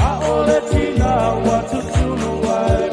Aole tina watu tunu wai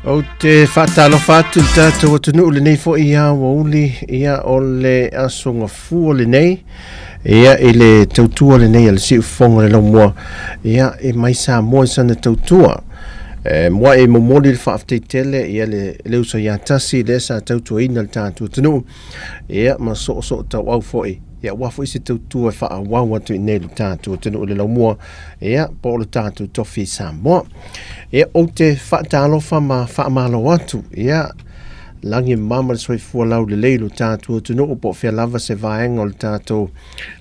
O te whaatalo whatu le tātou atunu le nei fo ia wauli ia o le asonga fua le nei ia i le tautua le nei ale si ufonga le lau mua ia e mai Samoa sana tautua mua e momoli le whaaftei ia le usa ia tasi le sa tautua ina le tātou atunu ia ma so tau au foi ia wafo isi tautua e whaawau atu i nei le tātou atunu le lau mua ia po le tātou tofi Samoa ia o te whaatalofa ma whaamalo atu ia langi mama le soifua lau le leilo tātou atunu o po whea lava se vaenga o le tātou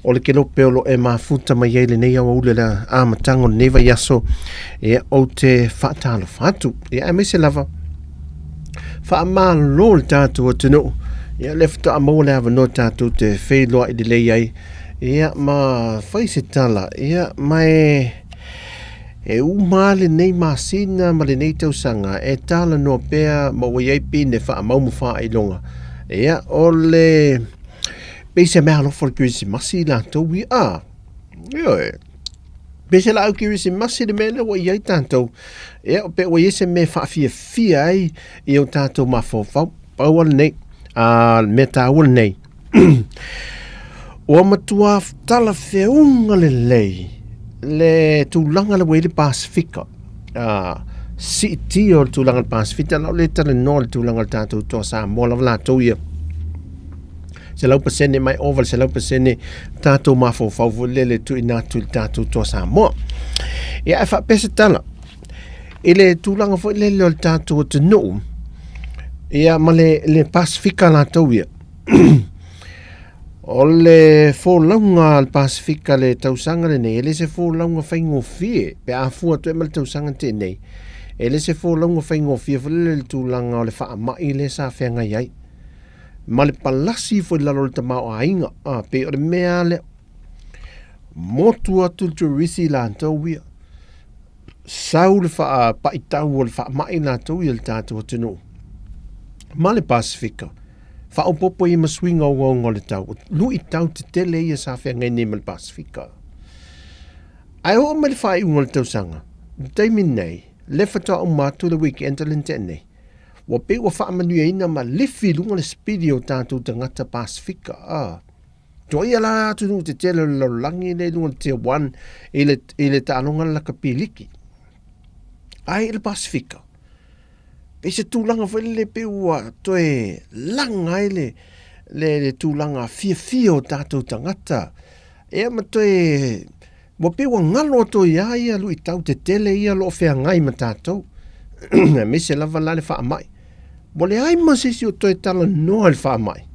o le kelo peolo e mafuta mai ei le nei au ule la amatango neva yaso ia o te whaatalofa atu ia e mese lava whaamalo le tātou atunu ia lefta amau le ava no tātou te whailoa i le lei ai ia ma whaise tala ia mai e umale nei masina ma le nei tausanga e tala no pea ma wai pine wha maumu wha i longa ia o le pese mea alo for kirisi masi la tau wi a pese la au kirisi masi le mele wai ai tātou ia o pe wai ese me wha fia ai i o tātou ma fau paual nei me tāwal nei o matua tala whiunga le lei le tūlanga le wei le Pasifika si ti o le tūlanga le Pasifika lau le tala no le tūlanga le tātou toa Samoa la wala tau ia se lau pasene mai oval se lau pasene tātou mafau le tu inatu le tātou toa Samoa ia e whapese tala i le tūlanga fo le le tātou tanu ia ma le Pasifika la tau ia o le fōlaunga al Pasifika le tausanga le nei, ele se fōlaunga whaingofie, pe a fua tu e ma le tausanga te nei, ele se fōlaunga whaingofie, whale le tūlanga o le whaamai le sa whenga iai, ma le palasi fo lalo le tamau a inga, pe o le mea le motu atu turisi la antau wia, sau le wha paitau o le whaamai la antau ia le tātou atunu, ma le Pasifika, whaopopo i maswinga o ngongo le tau. Lui tau te tele ia sa whea ngai ne mal Pasifika. Ai o me le whai unga le tau sanga. Taimi nei, le whata o matu le weekend le nei. Wa pe wa whaamanu ina ma lifi lunga le spidi o tātou tangata Pasifika. Toi ala atu nu te tele le langi le lunga te one i le tālonga la kapiliki. Ai le Pasifika. Pese tūlanga whele le peua toe langa le tūlanga fia o tātou tangata. Ea ma toe mo peua ngalo to ia lui tau te tele ia lo whea ngai ma tātou. Me se lava la le whaamai. Mo le ai masisi o toe tala noa le whaamai.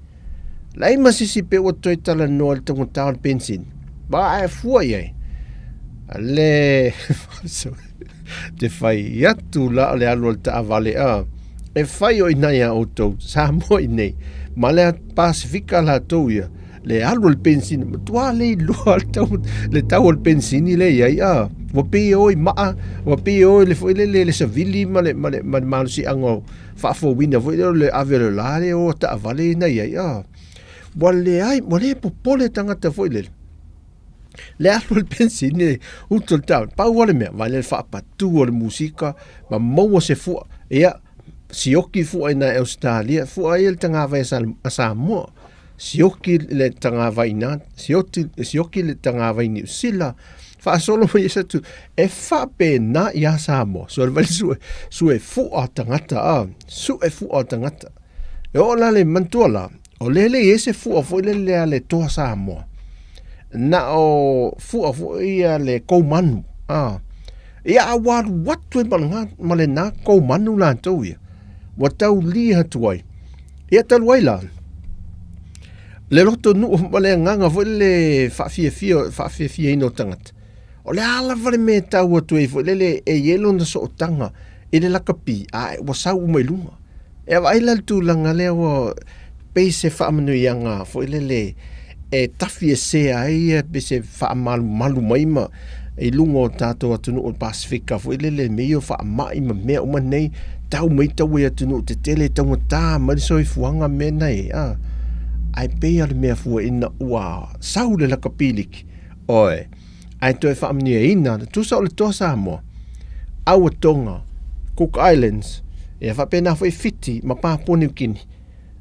Le ai masisi peua toe tala noa le tangotau le pensin. Ba e fua iai. Le te whai atu la le alo le taavale e whai o inai a outou Samoa i nei ma le Pasifika la tau ia le alo le pensini ma tua le lua le tau le pensini le iai wa pe oi maa wa pe oi le foi le savili ma le malusi ango whaafo wina foi le avele lare o taavale nei iai wa le ai wa le popole tangata foi le alo le pensini utol tau pau wale mea wale le whaapatu o le musika ma maua se fua ia sioki fua ina Australia fua ia le tangawai a Samoa sioki le tangawai ina sioki le tangawai New Zealand whaasolo mai isa tu e whape na ia Samoa so le wale su e fua tangata su e fua tangata e o la le mantua la o lele ese fua fua le toa Samoa na o fua ia le koumanu ia awaru watu e male na koumanu la tau ia wa tau liha tuai ia talu ai la le loto nu male nganga fo le fafia ino tangata o le ala vale me tau atu e fo le e yelo na so tanga i le lakapi wa sau mai lunga e wa ila tu langa le o peise whaamanu ianga fo le e tafi e se ai be se malu maima e lungo o tātou atunu o Pasifika fo le meo whaamai ma mea uma nei tau mai tau e atunu te tele tau tā mari soi fuanga me nei ai pea le mea fua ina ua sau le lakapiliki oe ai toi whaamani e ina tusa o le toa Samoa au Tonga Cook Islands E whapena fo fiti ma Papua New Guinea.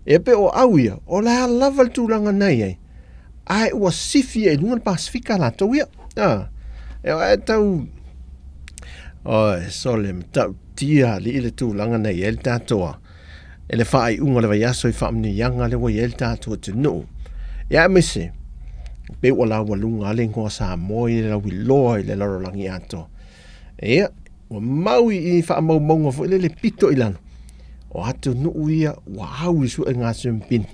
E pe o au ia, o la lava le tūlanga nei ai. Ai ua sifi e lunga Pasifika la tau ia. E o e tau, sole tau tia li ile tūlanga nei e le tātoa. E le whaai unga le vai aso I whaamni yanga le wai e le tātoa te no. Ia me se, pe ua la ua lunga ale ngoa Samoa I le lau I loa I le lorolangi ato. Ia, ua maui I whaamau maunga fo ile le pito I lano. O atu nuu ia, ua au I su e ngā sumpini.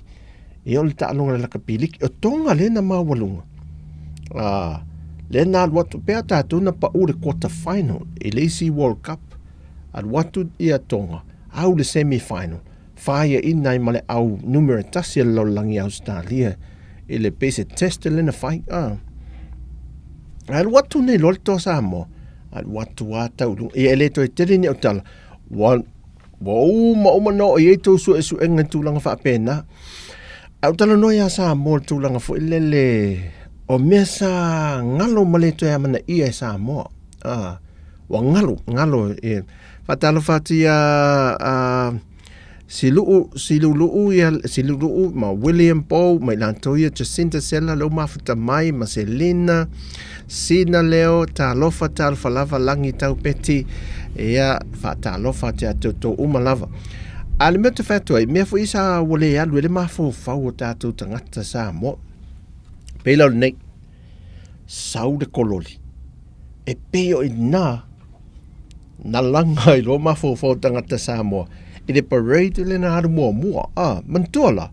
E o le taalonga le lakapiliki, o tonga le na mawalunga. Le na alwatu pea tātou na pa o le quarter final, I le AC World Cup, alwatu ia tonga, au le semi-final, whaia inai ma le au numero tasi le lolangi Australia, I le pese teste le na whai. Alwatu nei lor to Samoa, alwatu a taulunga, I ele to e tere ni o tala, wa uma no I eto su e su enga tūlanga whaapena, au tala no ia Samoa tūlanga fo ilele o mea sa ngalo maleto e amana ia e Samoa. Wa ngalo e whatalo whatia silulu ma William Paul, ma Lantoia, Jacinta Sella, lo mafuta mai, ma Selina, Sina leo, talofa talfalava langi tau peti, ea whatalofa te atoto umalava. Ale mea te whatua, mea fo isa wale alu, ele mafo fau o tātou tangata Samoa. Peilau nei, sau de kololi. E peo I na langa I lo mafo fau tangata Samoa. I le parade le na haru mua. Mantuala,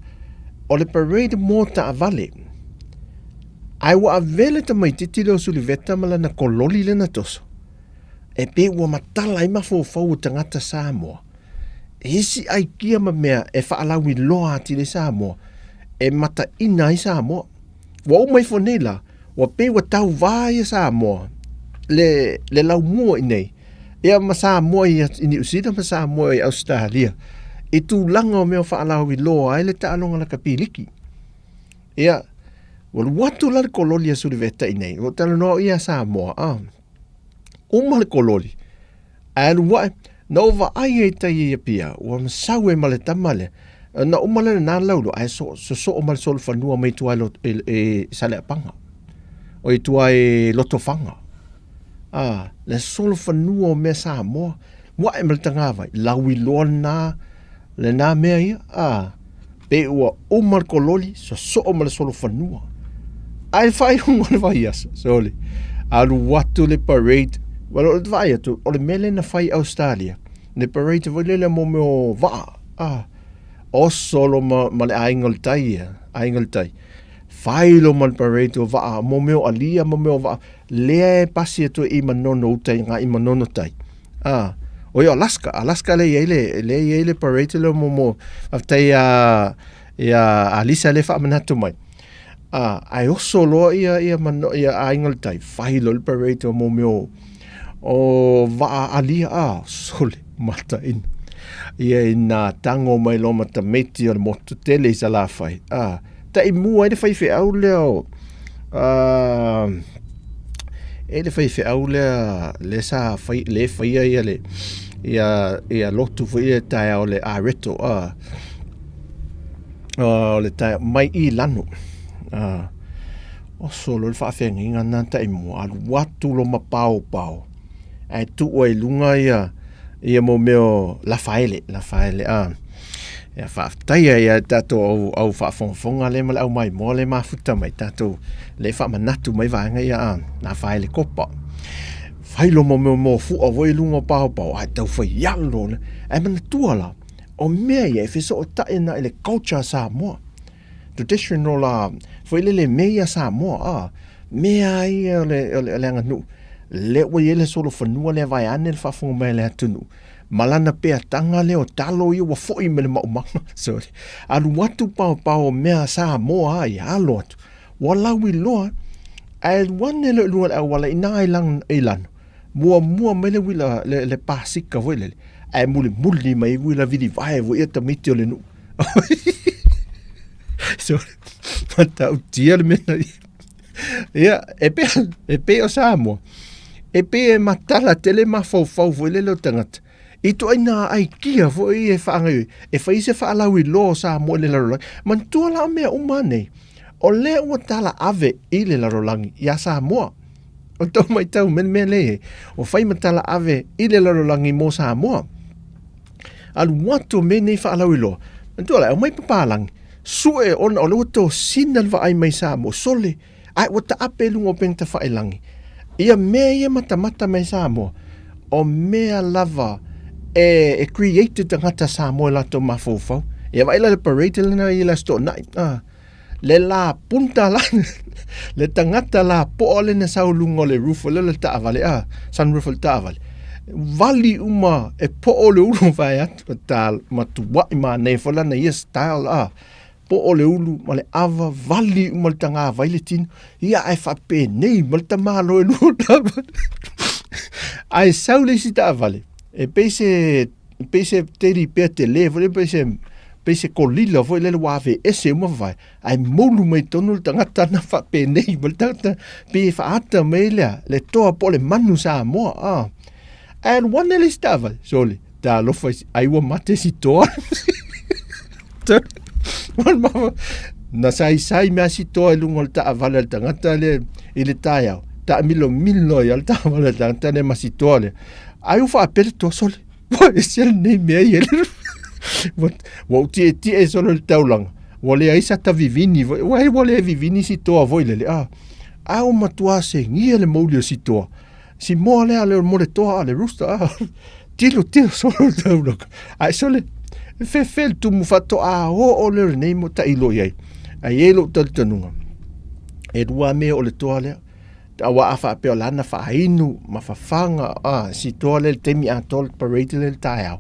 o le parade mo ta avale. Ai wa avele ta mai titile o suliveta mala na kololi le na toso. E pe ua matala I mafo fau tangata Samoa. Hisi ai kia ma mea e whaalawi loa ati le Samoa. E mata ina I Samoa. Wa o mai fonela, wa pe wa tau vai Samoa. Le lau mua I nei. Ea ma Samoa I New Zealand, ma Samoa I Australia. I tu langa o mea whaalawi loa, ai le taalonga la kapiliki. Ea, wal watu la le kololi a suriveta I nei. O tala noa ia Samoa. Uma le kololi. Alu wae, na ova ai e tai ia pia, ua masau e male tamale. Na umale na laulo, ai so o male solo whanua mai tua e sale apanga. O I tua e lotofanga. Le solo whanua o mea Samoa, wae male tangawai, lawi loa na, le na mea ia, pe ua umale kololi, so o male solo whanua. Ai whai hunga le vai asa, soli. Alu watu le parade, wala o le vai atu, o le mele na whai Australia. Ne parade vai lele mo meo waa. O solo ma le aingal tai. Whailo ma le parade o waa, mo meo alia, mo meo waa. Lea e pasi atu I manono utai, ngā I manono tai. O ia Alaska le iele parade le mo aftai Alisa le wha manatu mai. Ai o solo ia aingal tai, whailo le parade o mo meo o waa alia, sole mata ina. Ia ina tango mai lo mata meti o le motu tele I sa la whai. Ta I mua e le whai au leo. E le whai au lea le sa whai le whai ia le ia lotu whai e tae o le areto. O le tae mai I lano. O solo le whaafengi ngana ta I mua. Alu watu lo ma pao. Ai tu o e lunga ia mo meo la faele. Ia whaaftaia ia tato au whaafonga le male au mai mo le mafuta mai tato le whaamanatu mai vaenga ia na faele kopa. Whailo mo fua voi lunga pao. Ai tau whai yalo. Ai mana tuala. O mea ia e whiso o tae na ele culture Samoa. Traditional la whaile le mea Samoa. Mea ia le anganu. Le ua ele solo whanua le vai ane le whafonga mai le atunu. Malana pea tanga leo talo I ua foi me le maumanga. Sorry. Alu watu pao mea Samoa ai alo atu. Walawi loa. Ai wane le lua au wala ina ilan. Mua me le wila le pasika wile. Ai muli mai wila vidi vai vo eta miti o le nu. Sorry. Mata utia le mena. Ia, e pe o Samoa. E pe e matala tele mafau wile leo tangata. I to ina ai kia fo e whaangai, e whai se whaalau I lo Samoa le larolangi, man tua la mea umane, o le ua tala ave I le larolangi, ia Samoa. O tau mai tau, men mea le, o whai matala ave I le larolangi mo Samoa. Alu watu me nei whaalau I lo, man tua la, o mai papalangi, sue ona o le wato sinal wa ai mai Samoa, sole, ai wata ape lungo peng ta whailangi. Ia mea ia mata mai Samoa, o mea lava, e created ngata Samoa la to mafofau. Ia waila le parade lana I la sto nai. Le la punta la, le tangata la po le na saulungo le roof le ta avale sunroof le ta avale. Vali uma e po le ulu vai at tal matua ma ne fola na ia style po le ulu ma le ava vali uma le tanga vai le tin ia ai fa pe nei ma le tamalo e lu. Ai saule si ta avale. E pese teri pe te le vole pese kolila foi le wave ese uma vai ai molu mai tonu le tangata na fa pe nei ma le tangata pe fa ata melia le toa po le manu Samoa and one le stava sole da lo foi ai wa mate si toa na sai me si toa lungo le ta avala le tangata le ile taia ta milo ya le ta avala le tangata le masitoa le ai fa per to sole wa ese nei me ele wa ti e solo le taulang wale ai sa ta vivini wale vivini si toa voi le o matua se ngia le molio si toa si mo le mo le toa le rusta tilo solo le taulang ai sole fe tu mu fatto o le nei mo ta ilo ai ai elo tanunga e dua me o le toa le awa afa pe lana fa inu mafafanga si toa le temi atol parade le taiao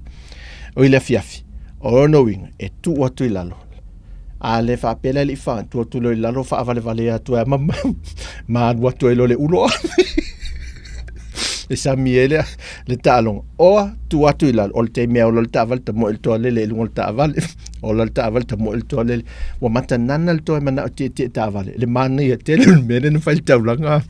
o ile fiafi o no wing e tu atu I lalo a le fa pela li fa tu atu le lalo fa vale vale atu ma watu e lo le ulo e sa miele le talon o tu atu I lalo o te me o le taval te mo el to le lungo le taval o le taval te mo el to le wa mata nana le to mana te taval le mana e te le mene no fa el taulanga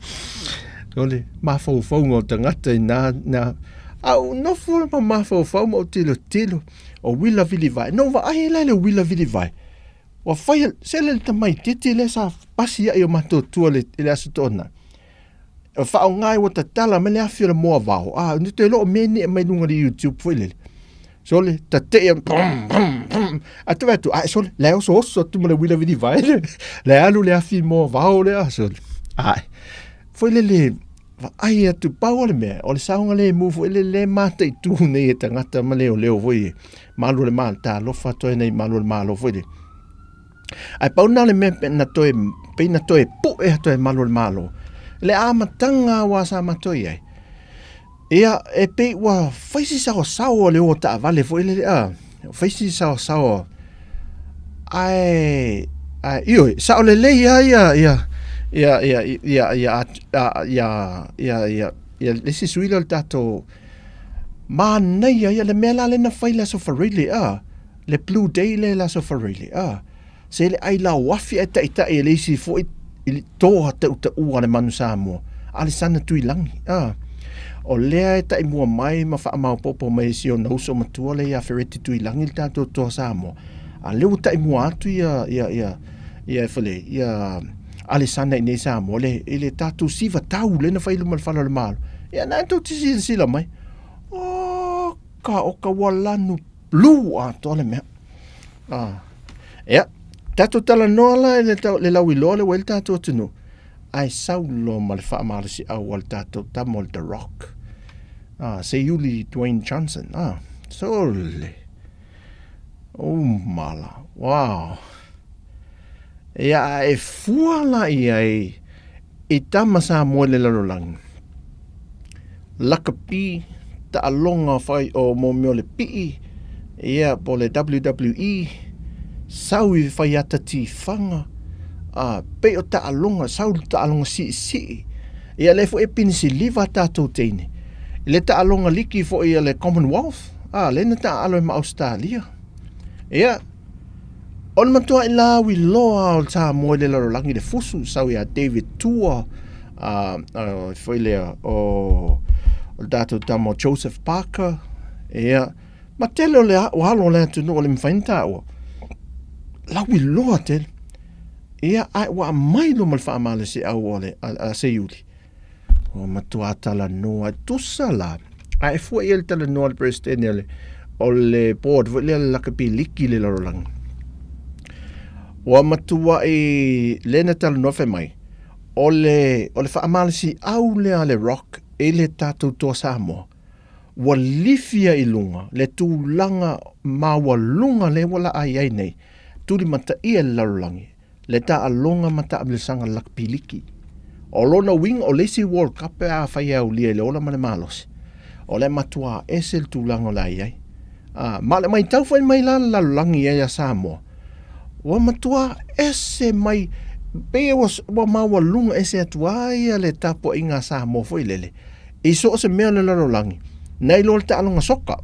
ole ma fo ngo tangata na au no fo ma fo mo tilo o wila vili vai no va ai le wila vili vai o fai sele te mai titi le sa pasi ai o mato tua le asutona o fa ngai o tala me le afio mo vao ni te lo meni mai lunga di YouTube foi le sole te atu sole le so tu me le wila vili vai le alu le afio mo vao le sole ai foi le ai atu pau le mea o le saunga le mufu le mata I tu nei e tangata ma leo voi malu le mal ta lo fa toi nei malu le malo foi ai pau na le me na toi pe na toi pu e toi malu le malo le amatanga wa sa matoi ai ia e pe wa faisi sa o le o ta vale foi le faisi sa ai io sa le ia le si suila le tato ma nei ia le mela le na faila so farili le blue day le la so farili se le ai la wafi e ta e le si fo I toa te ua le manu Samoa ale sana tui langi o lea e tai mua mai ma wha amau popo mai si o nauso matua le ia fereti tui langi le tato toa Samoa a leo tai mua atu ia fale ia ale sana I nei Samoa le tato siva tau le na whailu malwhala le malo ia na to tisi sila mai o ka walanu blue toa le mea ia tato tala noala le lawi loa le wel tato tunu ai saulo ma le wha marasi au al tato tamo The Rock se yuli Dwayne Johnson sole mala wow ia e fuala ai I tama Samoa le larolang lakapi ta alonga fai o momio le pi ia po le WWE saui fai ata ti fanga pe o ta alonga saul ta alonga si ia le fo e pinisi liva tatou teine le ta alonga liki fo ia le Commonwealth le na ta alo ma Australia ia on matua I la wi loa o ta mo le larolangi le fusu sau ia David Tua foi le o dato tamo Joseph Parker Ia, ma tele o le halo le atu no o le mwhainta o. Lawi loa tele. Ia, ai wa mai lo mal whaamale se au o le a se iuli. O matua tala noa tusa la. Ai fua i el tala noa le presidente o le board, le lakapi liki le larolang. O matua i lena tala noa fe mai. O le whaamale si au le rock e le tātou toa Samoa. Wa lifia i lunga, le tūlanga mawa lunga le wala ai nei. Tuli mata ia le larolangi. Le ta alonga mata ablisanga lakpiliki. O lona wing o lesi World Cup a whai au lia le ola mane malos. O le matua esel tūlanga o lai ai. Ma le mai tau whai mai la larolangi ia Samoa. Wa matua ese mai pe wa mawa lunga ese atua ia le tapo inga Samoa foi lele. Iso se mea le larolangi. Nei lo te alonga soka.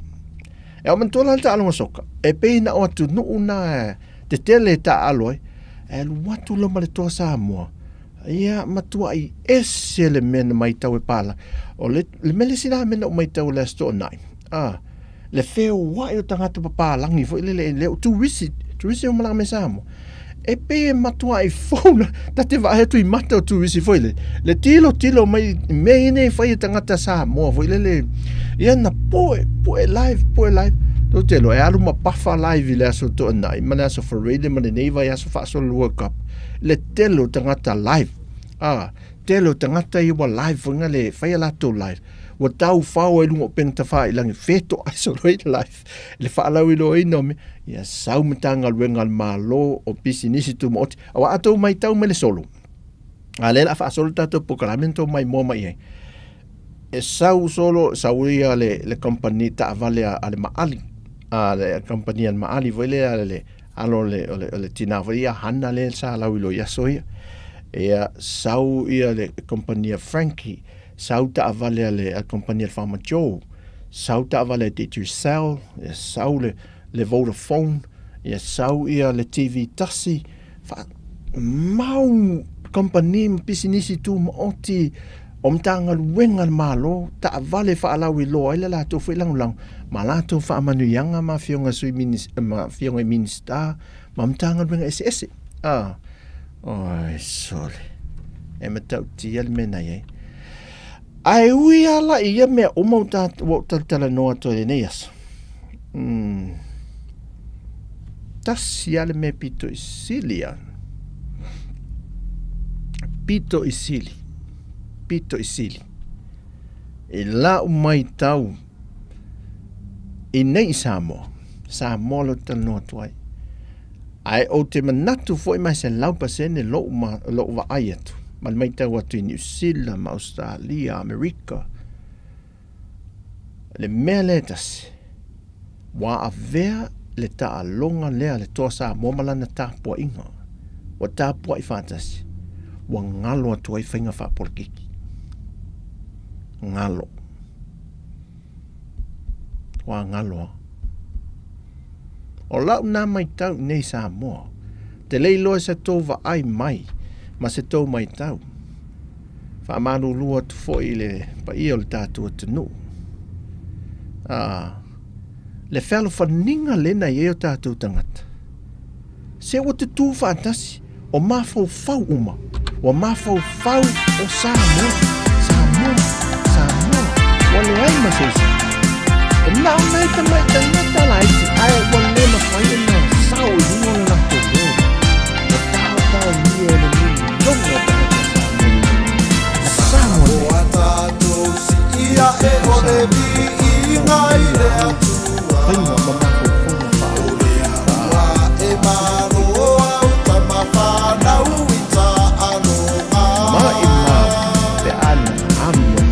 E o mantola te alonga soka. E peina o atu nuu na te tele ta aloi. E luatu lo male toa Samoa. Ia matua i ese le mena mai tau e pala. O le mele sina mena o mai tau le sto nai. Le feo wai o tangata papalangi fo le o tu wisi o malanga me Samoa. E pe matua i fona ta te va tu i mata o tu wisi foi le tilo mai me ne foi tangata Samoa foi le ia na poe live to telo e alu ma pafa live le aso to nai mana aso for radio mana nei vai aso fa so World Cup le telo tangata live telo tangata i wa live funga le fai la to live wa tau fao e lungo penta fai langi feto aso live le fa la wilo ino me ia sau mitanga luenga malo o pisinisi tu moti awa ato mai tau mele solo ale la fa solo tato proclamento mai mo mai e sau solo sauria le company ta vale ale maali le company al maali vele ale alo le tina via hanna le sa la wilo ia soia e sau ia le company Frankie sau ta vale ale company Farmer Joe sau ta vale Digital sau le Vodafone ia sau ia le TV tasi fa mau company pisinisi tu moti omtanga wenga malo ta vale fa ala wi lo ile la to filang lang malato fa manu yanga ma fionga sui minister mamtanga wenga ss oi sole e meta tiel mena ye ai wi ala ia me o mo ta wo tala no to neas tasiale me pito isilia pito isili e la mai tau e nei Samoa lo tano tuai ai o te manatu foi mai se lau pasene lo wa aiatu mal mai tau atu i New Zealand ma Australia Amerika le meletas wa avea le ta longa lea le toa Samoa malana tapua inga wa tapua i fantasi wa ngalo atu ai whainga whapolkiki ngalo wa ngalo o lau nā mai tau nei Samoa te leilo se tō wa ai mai ma se tō mai tau whaamanu lua tu fo i le pa i o le tātua tunu le whalo whaninga lena i e o tātua tangata se o te tū whaatasi o mafau fau uma o mafau fau o Samoa wale ai ma se o nao mai ta ngata la isi ai wale ma whaia na sao i hunga na tō o tāpau ni e le mini longa tangata Samoa tātou si ia e o le vi i ngai le atua whainga ma mafau fonga whao o le aua e maro au ta mawhanau i ta anonga ma i ma te ana amo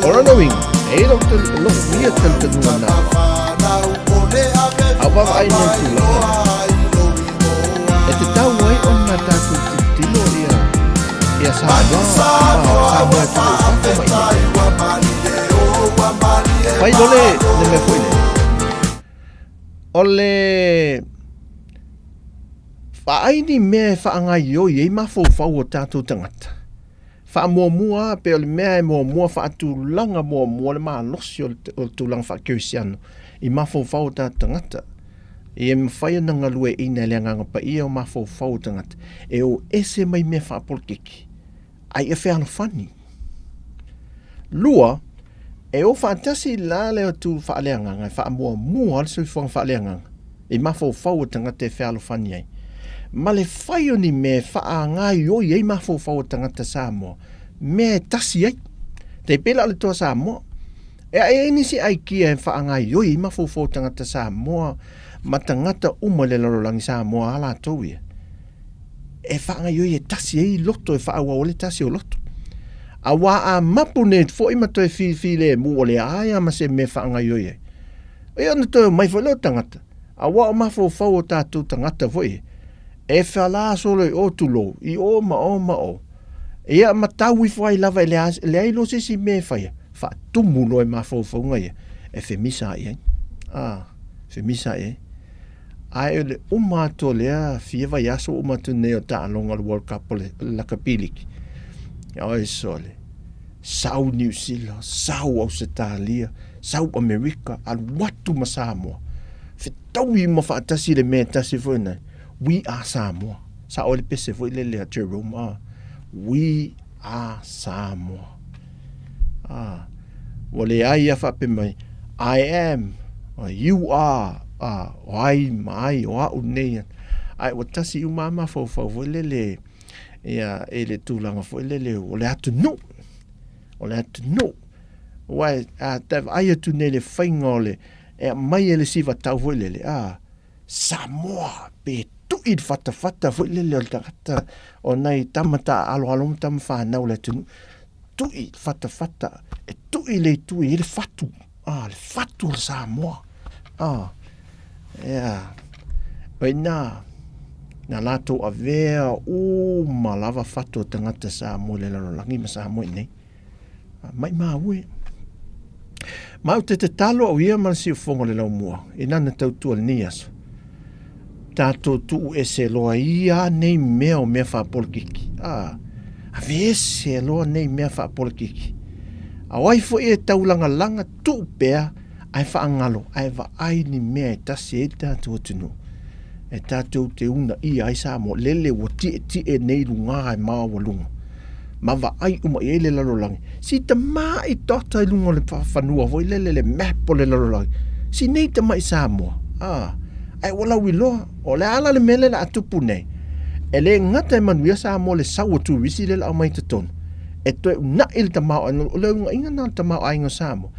Orana wing, e lo mia tenta nuna. Aba ai nei tula. E te tau ai o na tatu tilo ia Samoa. Pai dole ne me foi le. Ole fa ai ni me fa anga yo ye ma fo fa o tatu tangata. mua pe o le mea e mua whaatulanga mua le maa losi o le tūlanga whaakeusiano i mawhau tā tangata. E mwhaia na ngalue ina le anganga pa ia o mawhau tangata. E o ese mai mea whaapolkeki. Ai e whea whani. Lua, e o whaatasi la leo tū whaaleanganga, e wha mua le sui whanga whaaleanganga. E mawhau tangata e whea whani ai. Ma le whaio ni me wha ngai oi ei mawhau tangata Samoa. Me tasi ai. Te pela le toa Samoa. E nisi ai kia e wha ngai oi ei mawhau tangata Samoa. Ma tangata uma le lalolangi Samoa ala tauia. E wha ngai oi e tasi ei loto e wha awa ole tasi o loto. A wā a mapune fo ima toi fi le mu ole aia ma se me wha ngai oi e. E ana toi mai wha leo tangata. A wā o mawhau o tātou tangata foi. E whala solo i o tulo, i o ma o. E a matau i whai lava le ai lo si me whai. Wha tumu lo e mawhau ngai. E whemisa i ai. Whemisa i ai. Ai le umato lea fiewa yaso umato neo ta alonga le World Cup le lakapiliki. Oi sole. Sau New Zealand, sau Australia, sau Amerika, al watu ma Samoa. Fitau i ma whaatasi le mea tasi fwena. We are Samoa. Sa ole pese foi le Jerome. We are Samoa. Wale ai fa pe mai. I am. You are. Ai mai o au nei. Ai watasi u mama fo le. Ia ele tūlanga foi le. Ole atu no. Ole atu no. Wai tav ai atu nei le whaingole. E mai ele siva tau foi le. Samoa pe tuid fata foi le tangata o nei tamata alo tam whanau le tunu. Tuid fata e tui le tui le fatu. Le fatu le Samoa. Oi na lato a vea malava fatu tangata Samoa le lalolangi ma Samoa nei. Mai ue. Mau te talo au ia man si ufonga le lau mua. Inana tautua le niaso. Tātou tuu e se loa ia nei mea o mea whapolkiki. A ve se loa nei mea whapolkiki. A waifo e taulanga langa tuu pea ai whaangalo, ai wa ai ni mea e tasi e tātou atunu. E tātou te una ia ai Samoa lele wa tie nei lunga ai maa walunga. Ma wa ai uma e le lalolangi. Si ta maa i tota i lunga le whanua voi le mepo le lalolangi. Si nei ta mai Samoa. Ai wala wiloa, o le ala le mele la atupu nei. E le ngata e manuia Samoa le sawa tu wisi le la mai te tonu. E toi una il tamau, o le unga inga na tamau ainga Samoa.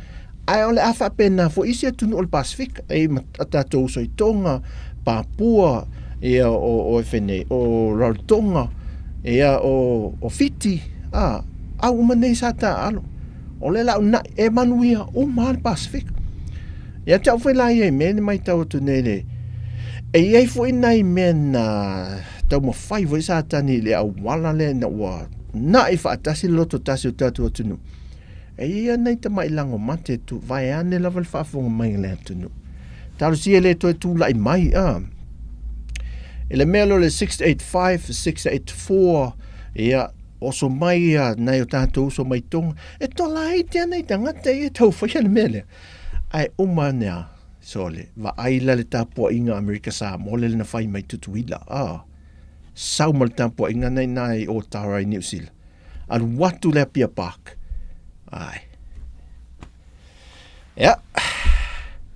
Ai o le awha pena fo isi atunu o le Pasifika, e atatou so i Tonga, Papua, ea o Efene, o Rarotonga, ea o Fiti, au umanei sa ta alo. O le la una e manuia o maa le Pasifika. Ia tau whai lai e mene mai tau atu nei le. E iei fwoi nai mena tau ma whai voi sa tani le au wala le na ua na i whaatasi loto tasi o tatu atunu. E ia nei ta mai lango mate tu vai ane lava le whaafonga mai le atunu. Taru si e le toi tu lai mai E le mea lo le 685, 684 ia oso mai nei o tatu uso mai tonga. E tola i tia nei tangata i e tau whai ane mele. Ai umanea sole va aila le tapua inga Amerika Samoa le na fai mai tutuila sau mal tapua inga nei o Tautua New Zealand al watu le Pia Park ai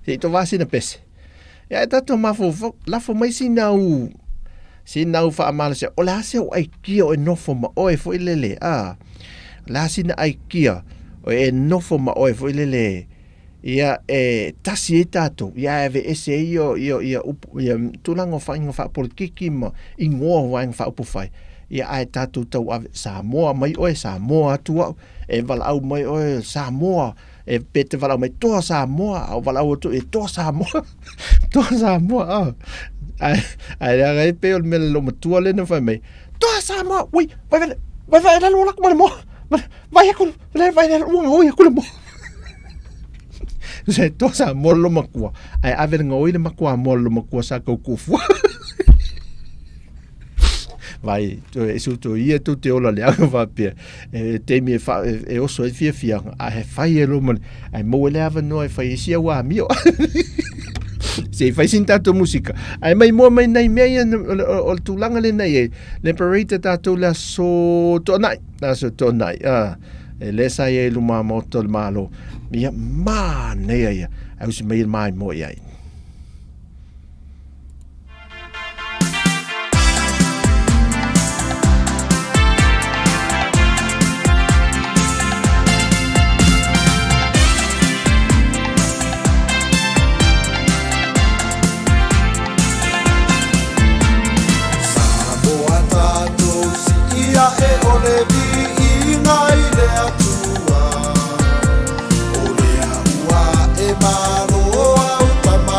se to vasi na pese tato mafo lafo mai sinau fa amala se ola se o ai kia o nofo ma oe fo ilele la sina ai kia o e nofo ma oe fo ilele ia tasi e tātou, ia eve ese ia tūlanga whainga whapolikiki ma i ngoa wainga whaupufai. Ia ai tātou tau ave Samoa mai oe Samoa atu au, e wala au mai oe Samoa, e pete wala au mai toa Samoa, au wala au atu e toa Samoa, toa Samoa, ai rea e peo le mele lo matua lena whai mai, toa Samoa, ui, vai lalo lak mana mo, vai akul, vai lalo uanga oi akul mo. Se tosa molo makua ai ave ngoi le makua molo makua sa ko kufu vai e su to ia tu te ola le anga va pe te mi fa e oso e fia a he fai e lo man ai mo le ava no e fai sia wa mio se fai sin tanto musica ai mai mo mai nei mei o tu langa le nei le parita tato la so to nai e le sai e luma mo to malo mia ma nei ai au se mai mai mo ai Ole a ua e maro au tama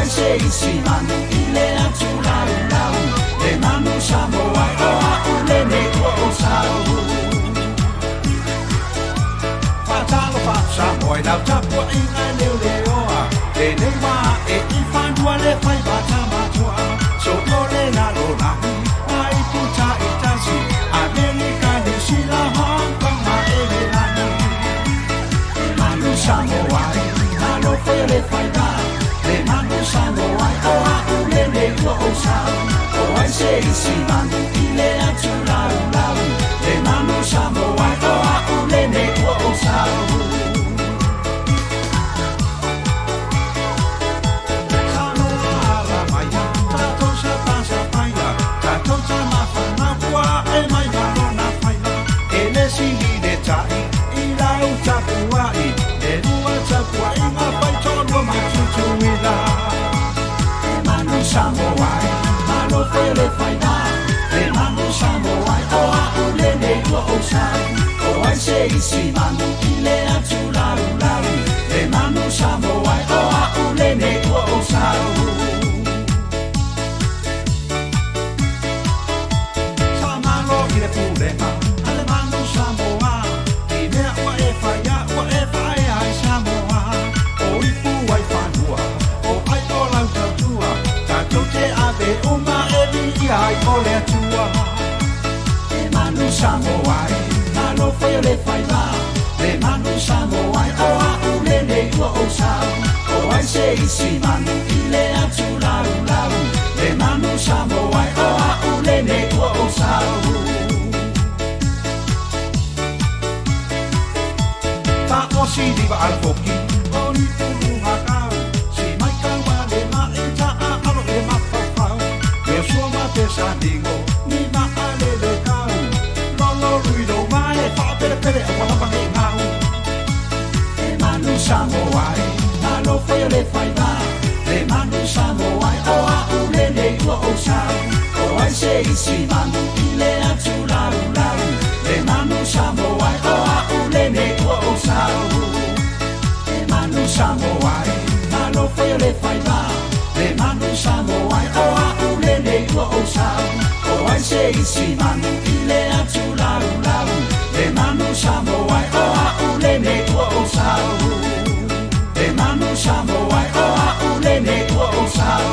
se isi manu ile atu lau lau le manu Samoa o au le ne o sau fatalo fa Samoa lau tapu inga leo leo le ne ma e i fanua le fai bata matua so le na lo na ai tu ta itasi America ni sila Hong Kong ma e le lani manu Samoa na lo fai le fai ba le manu Samoa o au le ne o sau o ai se isi manu ile atu lau lau le manu Samoa o au le ne o sau Samoa, malo fele faida, le manu Samoa, o au le ne o sau, o ai se isi manu ile atu lau lau, le manu Samoa, o au le ne o sau. Samalo ile pulema, ale manu Samoa, ine o e faia, o e faia ai Samoa, o ipu ai fanua, o ai o lau tautua. Te ave uma eli ai ole atua le manu Samoa malo fai le fai va le manu Samoa o au le ne o sau o ai se isi manu ile atu lau lau le manu Samoa o au le ne o sau ta o si diva al foki o ni tu hakau si mai kawa le ma eta alo le ma Sandigo, ni ma ale le kau, lolo ruido mai fa pere pere a wala pange ngau. Le manu Samoa, malo fai le fai ba, le manu Samoa o au le ne o sau, o ai se isi manu ile atu lau lau, le manu Samoa o au le ne o sau. Le manu Samoa, malo fai le fai ba, le manu Samoa o au le ne o sau, o ai se isi manu ile atu lau lau, le manu Samoa o au le ne o sau, le manu Samoa o au le ne o sau.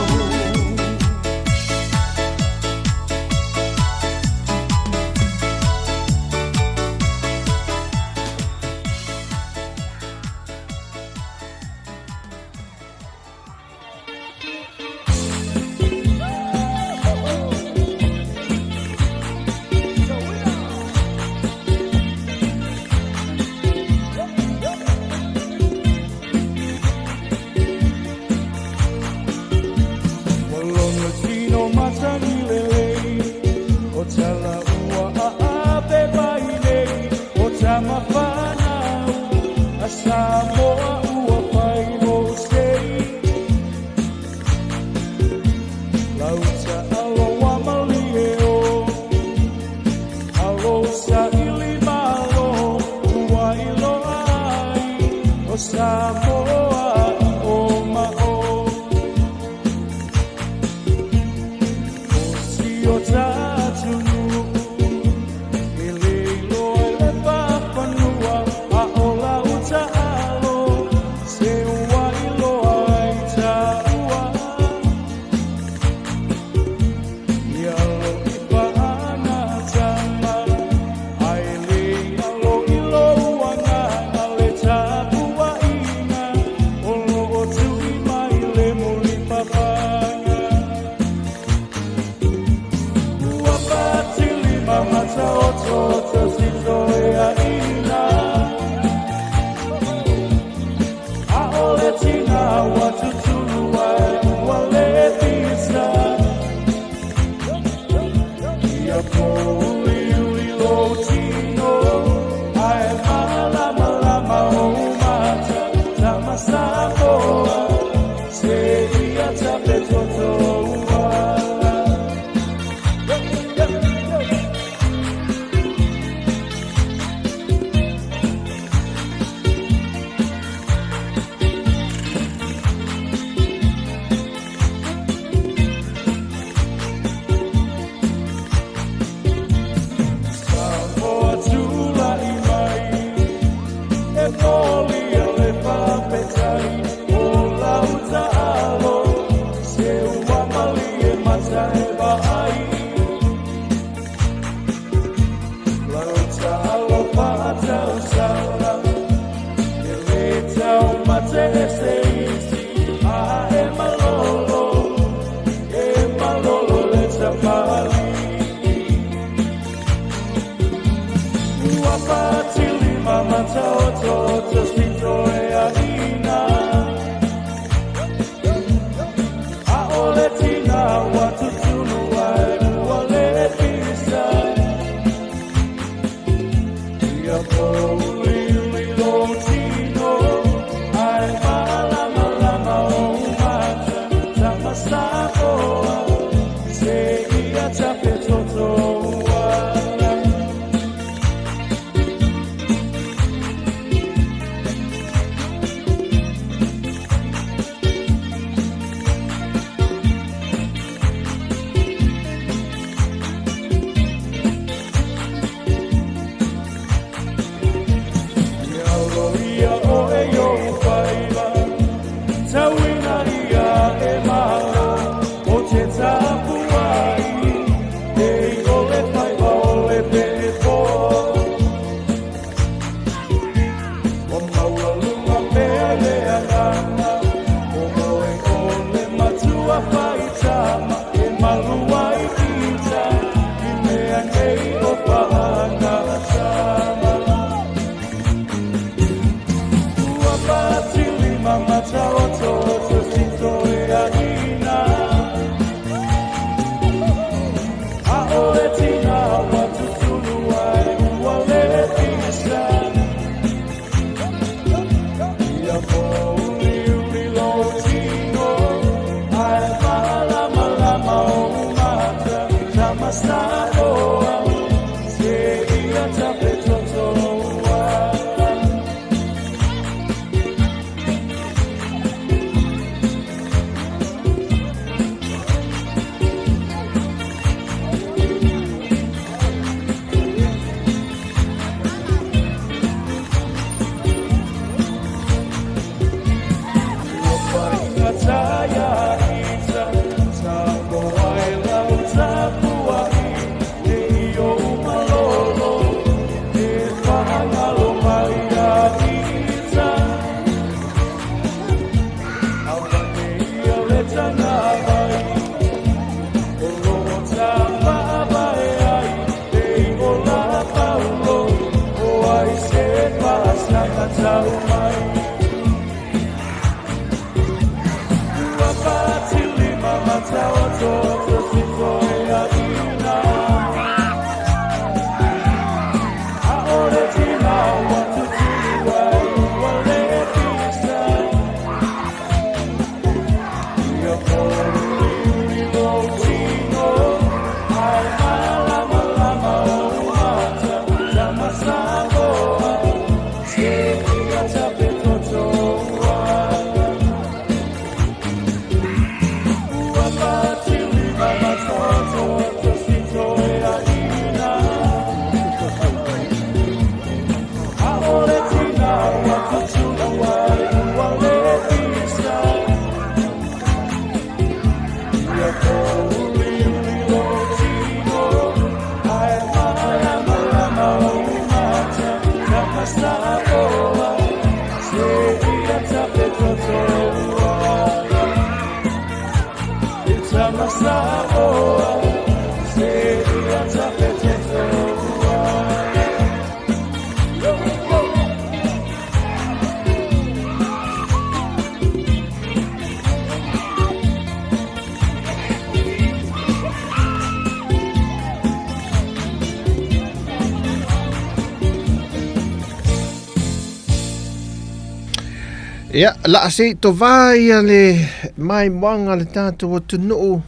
Ia, la se to vai ale mai wanga le tātou tunu.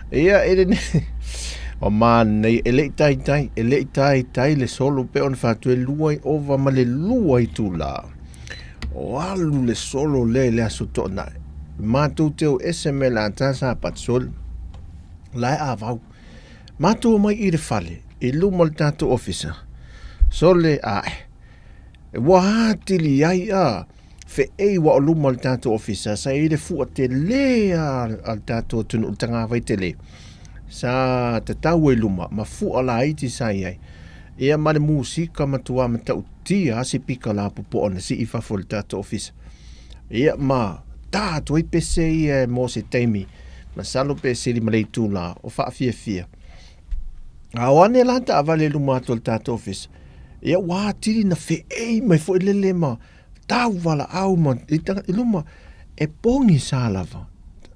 Ia, ele ne. O man, ele tai le solo pe on fatu e luai ova ma le luai tula. O alu le solo le aso tona. Mātou teo SML antasa patsol. Lai avau. Mātou mai i le fale. I luma le tātou officer. Sole ae. Wahatili ai fe e wa luma le tātou officer. Sa i le fua te lea al tātou tunu tanga vai te le. Sa te tau e luma. Ma fua la iti sa iai. Ia ma le musika matua ma tau tia si pika la pupo ona si i fafo le tātou officer. Ia ma tātou i pese i mo se teimi. Ma salo pese li ma le tu la. O faa fia. Awane la ta avale luma to le tātou officer. Ia wā tiri na fe ei mai fo ilele ma tau wala au ma iluma e pongi sa lava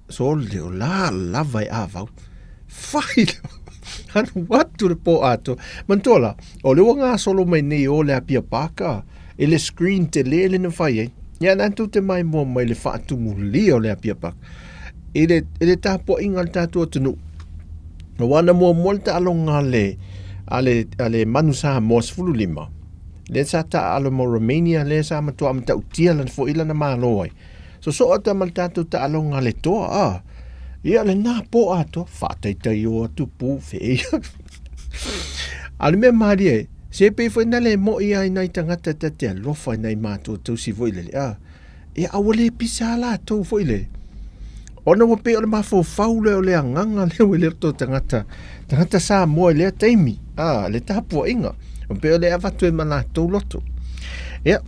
so leo la lava e avau fai anu watu le po ato mantola o leo ngā solo mai nei o le apia paka e le screen te le na fai ia nantu te mai mo mai le whaatungu li o le apia paka e le tapo inga le tātua tunu no wana mua molta alonga ale manusa mo sfulu lima. Le sa ta alo mo Romania le sa ma to am ta utia lan fo ila na malo ai. So ata mal tatu ta alonga le toa ia le na po ato fa tai tai o tu pu fe. Ale me marie se pe fo na le mo ia nai tangata te lo fa nai ma to si vo ile e awole pisala to fo ile. Ona wa pe o le mafofau le o le agaga le o le to tangata Samoa le taimi le tapuaʻiga o pe o le avatu e ma latou loto ia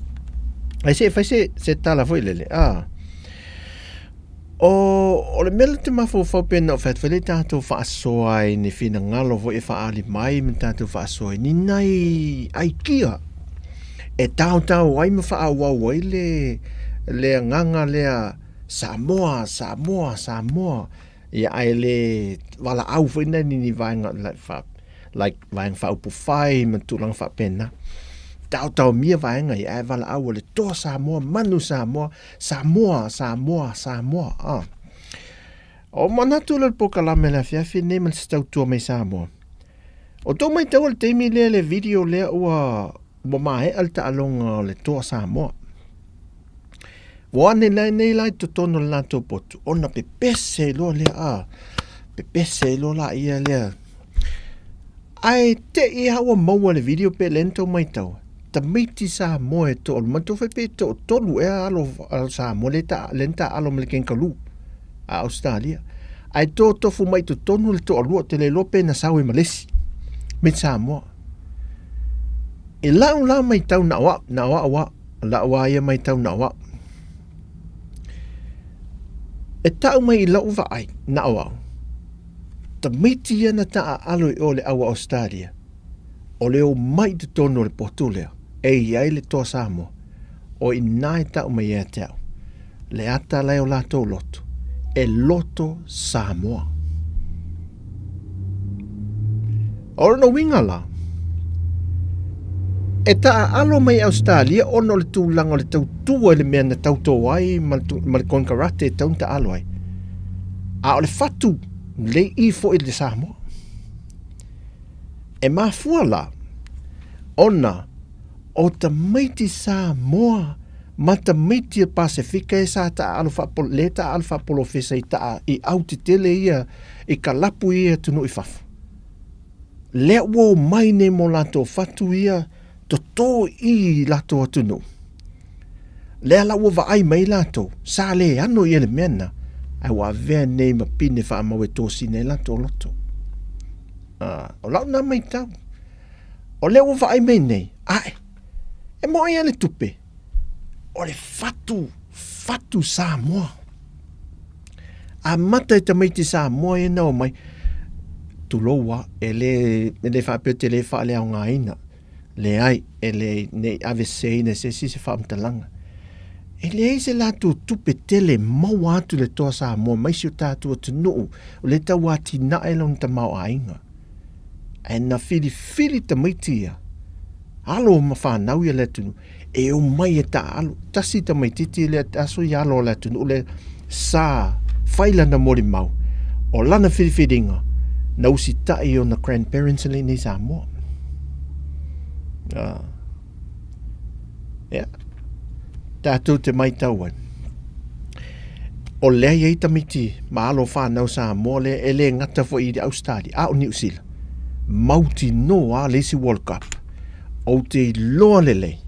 ai se fai se tala foi lele o le mele te mafofau pe na o fai le tatou faasoa ai ni finagalo foi e faaali mai ma tatou faasoa ni nai aikia e tau ai ma faauau ai le agaga lea Samoa ia ai le wala au foi na ni vaenga like vaenga faupu fai ma tulang fa pena tau mia vaenga ia ai wala au le to Samoa manu Samoa o manatu le pokalame la fiafi ne man Tautua Mai Samoa o to mai tau le teimi le video le ua mai alta alonga le to Samoa Wane nei lai to tono lato potu. Ona pepese lo lea pepese lo la ia lea. Ai te ia hawa maua le video pe lento mai tau. Ta miti sa moe to ol mato fe pe to tolu e alo sa mo lenta alo mleken kalu a Australia. Ai to fu mai to tono le to alo te le lope na sawe malesi. Mit sa mo. E la mai tau na wa la ia mai tau na wa. E tau mai I lau vai na au. Ta miti ana ta alo o le awa Australia. O le o mai te tono le portulea. E iai le toa Samoa. O I nai tau mai e tau. Le ata leo lato loto. E loto Samoa. Ora no winga la. E ta alo mai Australia ono le tūlanga le tautua le mea na tautua ai ma le konkarate taunta alo ai. A o le fatu le I fo I le Samoa. E mafua la ona o ta maiti Samoa ma ta maiti Pasifika e sa ta alo le ta alfa polofesa I ta I auti tele ia I kalapu ia tunu I fafu. Le wo mai ne mo lato fatu ia to I lato atunu. Le ala wa vai mai lato. Sa le ano I le mena. Ai wa vea nei ma pine wha amawe tō sine lato loto. O lau na mai tau. O le wa vai mai nei. Ai. E mo ia le tupe. O le fatu Samoa. A mata te maiti Samoa e nao mai. Tuloa e le whapete le wha le au ngā ina. Le ai e le nei avesei ne se si whaamtalanga. E le ai se latu tupe tele mau atu le toa Samoa mai si o tātua tunuu o le tau ati na e lon ta mau ainga. E na fili ta maitia. Alo ma whanau ia le tunu. E o mai e ta alo. Tasi ta maititi le aso I alo le tunu le sa whaila na mori mau. O lana whiringa na usi tai o na grandparents le ni Samoa. Tātou te mai tauan. O lea iei tamiti, ma alo whanau Samoa le e le ngata fo I Australia, a o New Zealand. Mauti no a lesi World Cup. O te loa lele.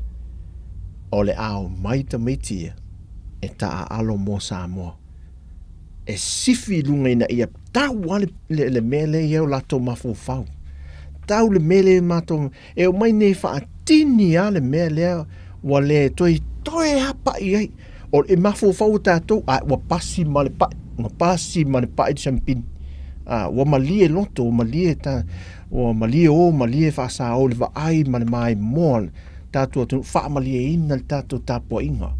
O le ao mai tamiti e ta alo mo Samoa. E sifi lunga ina ia tau ale le mele ia o lato mafofau. Tau le mele mato e o mai nei whaatini a le mele wa le toi hapa iai o e mafofau tātou a wa pasi ma le pa I champin wa malie loto malie whaasa o le vaai ma le mai moal tātou atu wha malie ina le tātou tāpua inga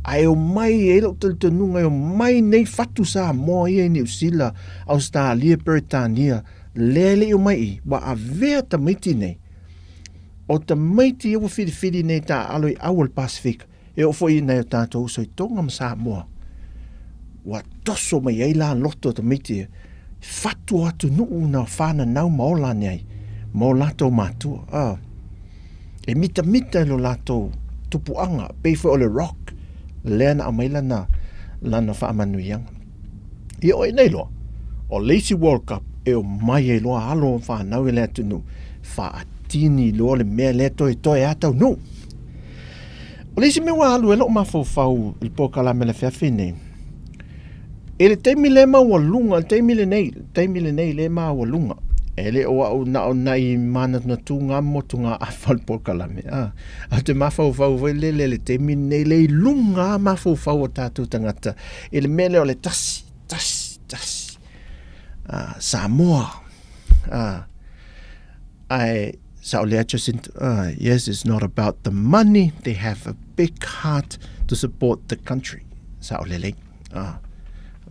ai o mai e lo nunga o mai nei fatu Samoa I New Zealand Australia Britania lele o mai wa a vea ta maiti nei. O ta maiti o whiri nei ta aloi awal Pacific e o foi nei o tātou so I tonga ma Samoa. Wa toso mai ei la loto ta maiti fatu atu nuu na whana nau maola nei. Mo lato matua. E mita lo lato tupuanga peifu o le rock lena a mai lana whaamanuianga. I o e nei lo o Lazy World Cup e o mai e loa alo whanau e lea tunu whaatini loa le mea lea toe atau no. O leisi me wa alu e lo mafofau il pokala me le whiawhine. e le teimi le maualunga, teimi le nei le maualunga. E le o au na I mana na tunga mo tunga afal pokalame. A te mafau le teimi nei le lunga mafau o tātou tangata. E le mele o le tasi. Samoa. Yes, it's not about the money. They have a big heart to support the country. Saolele.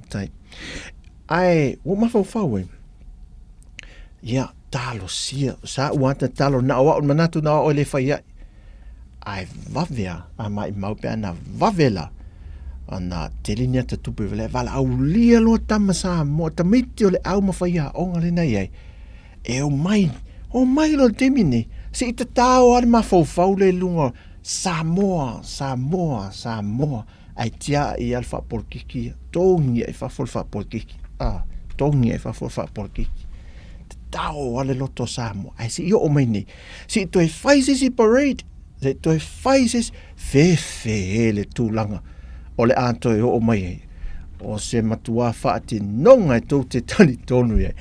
Tai. What mafau ia talo sia sa uata talo na o manatu na o le faia ai vavea a mai mau pe ana vavela ana telinia te tupu vele vala au lia lo tamasa mo tamiti o le au mafaia onga le nai ai e o mai lo temini se ita tao al mafau le lunga Samoa ai tia I alfa porkiki tongi e fa porkiki tongi e fa porkiki tao ale loto Samoa ai si o mai ni si to e fai si parade se to e fai si fe le tulanga o le ato e o mai o se matua faati nonga e tau te tani tonu ye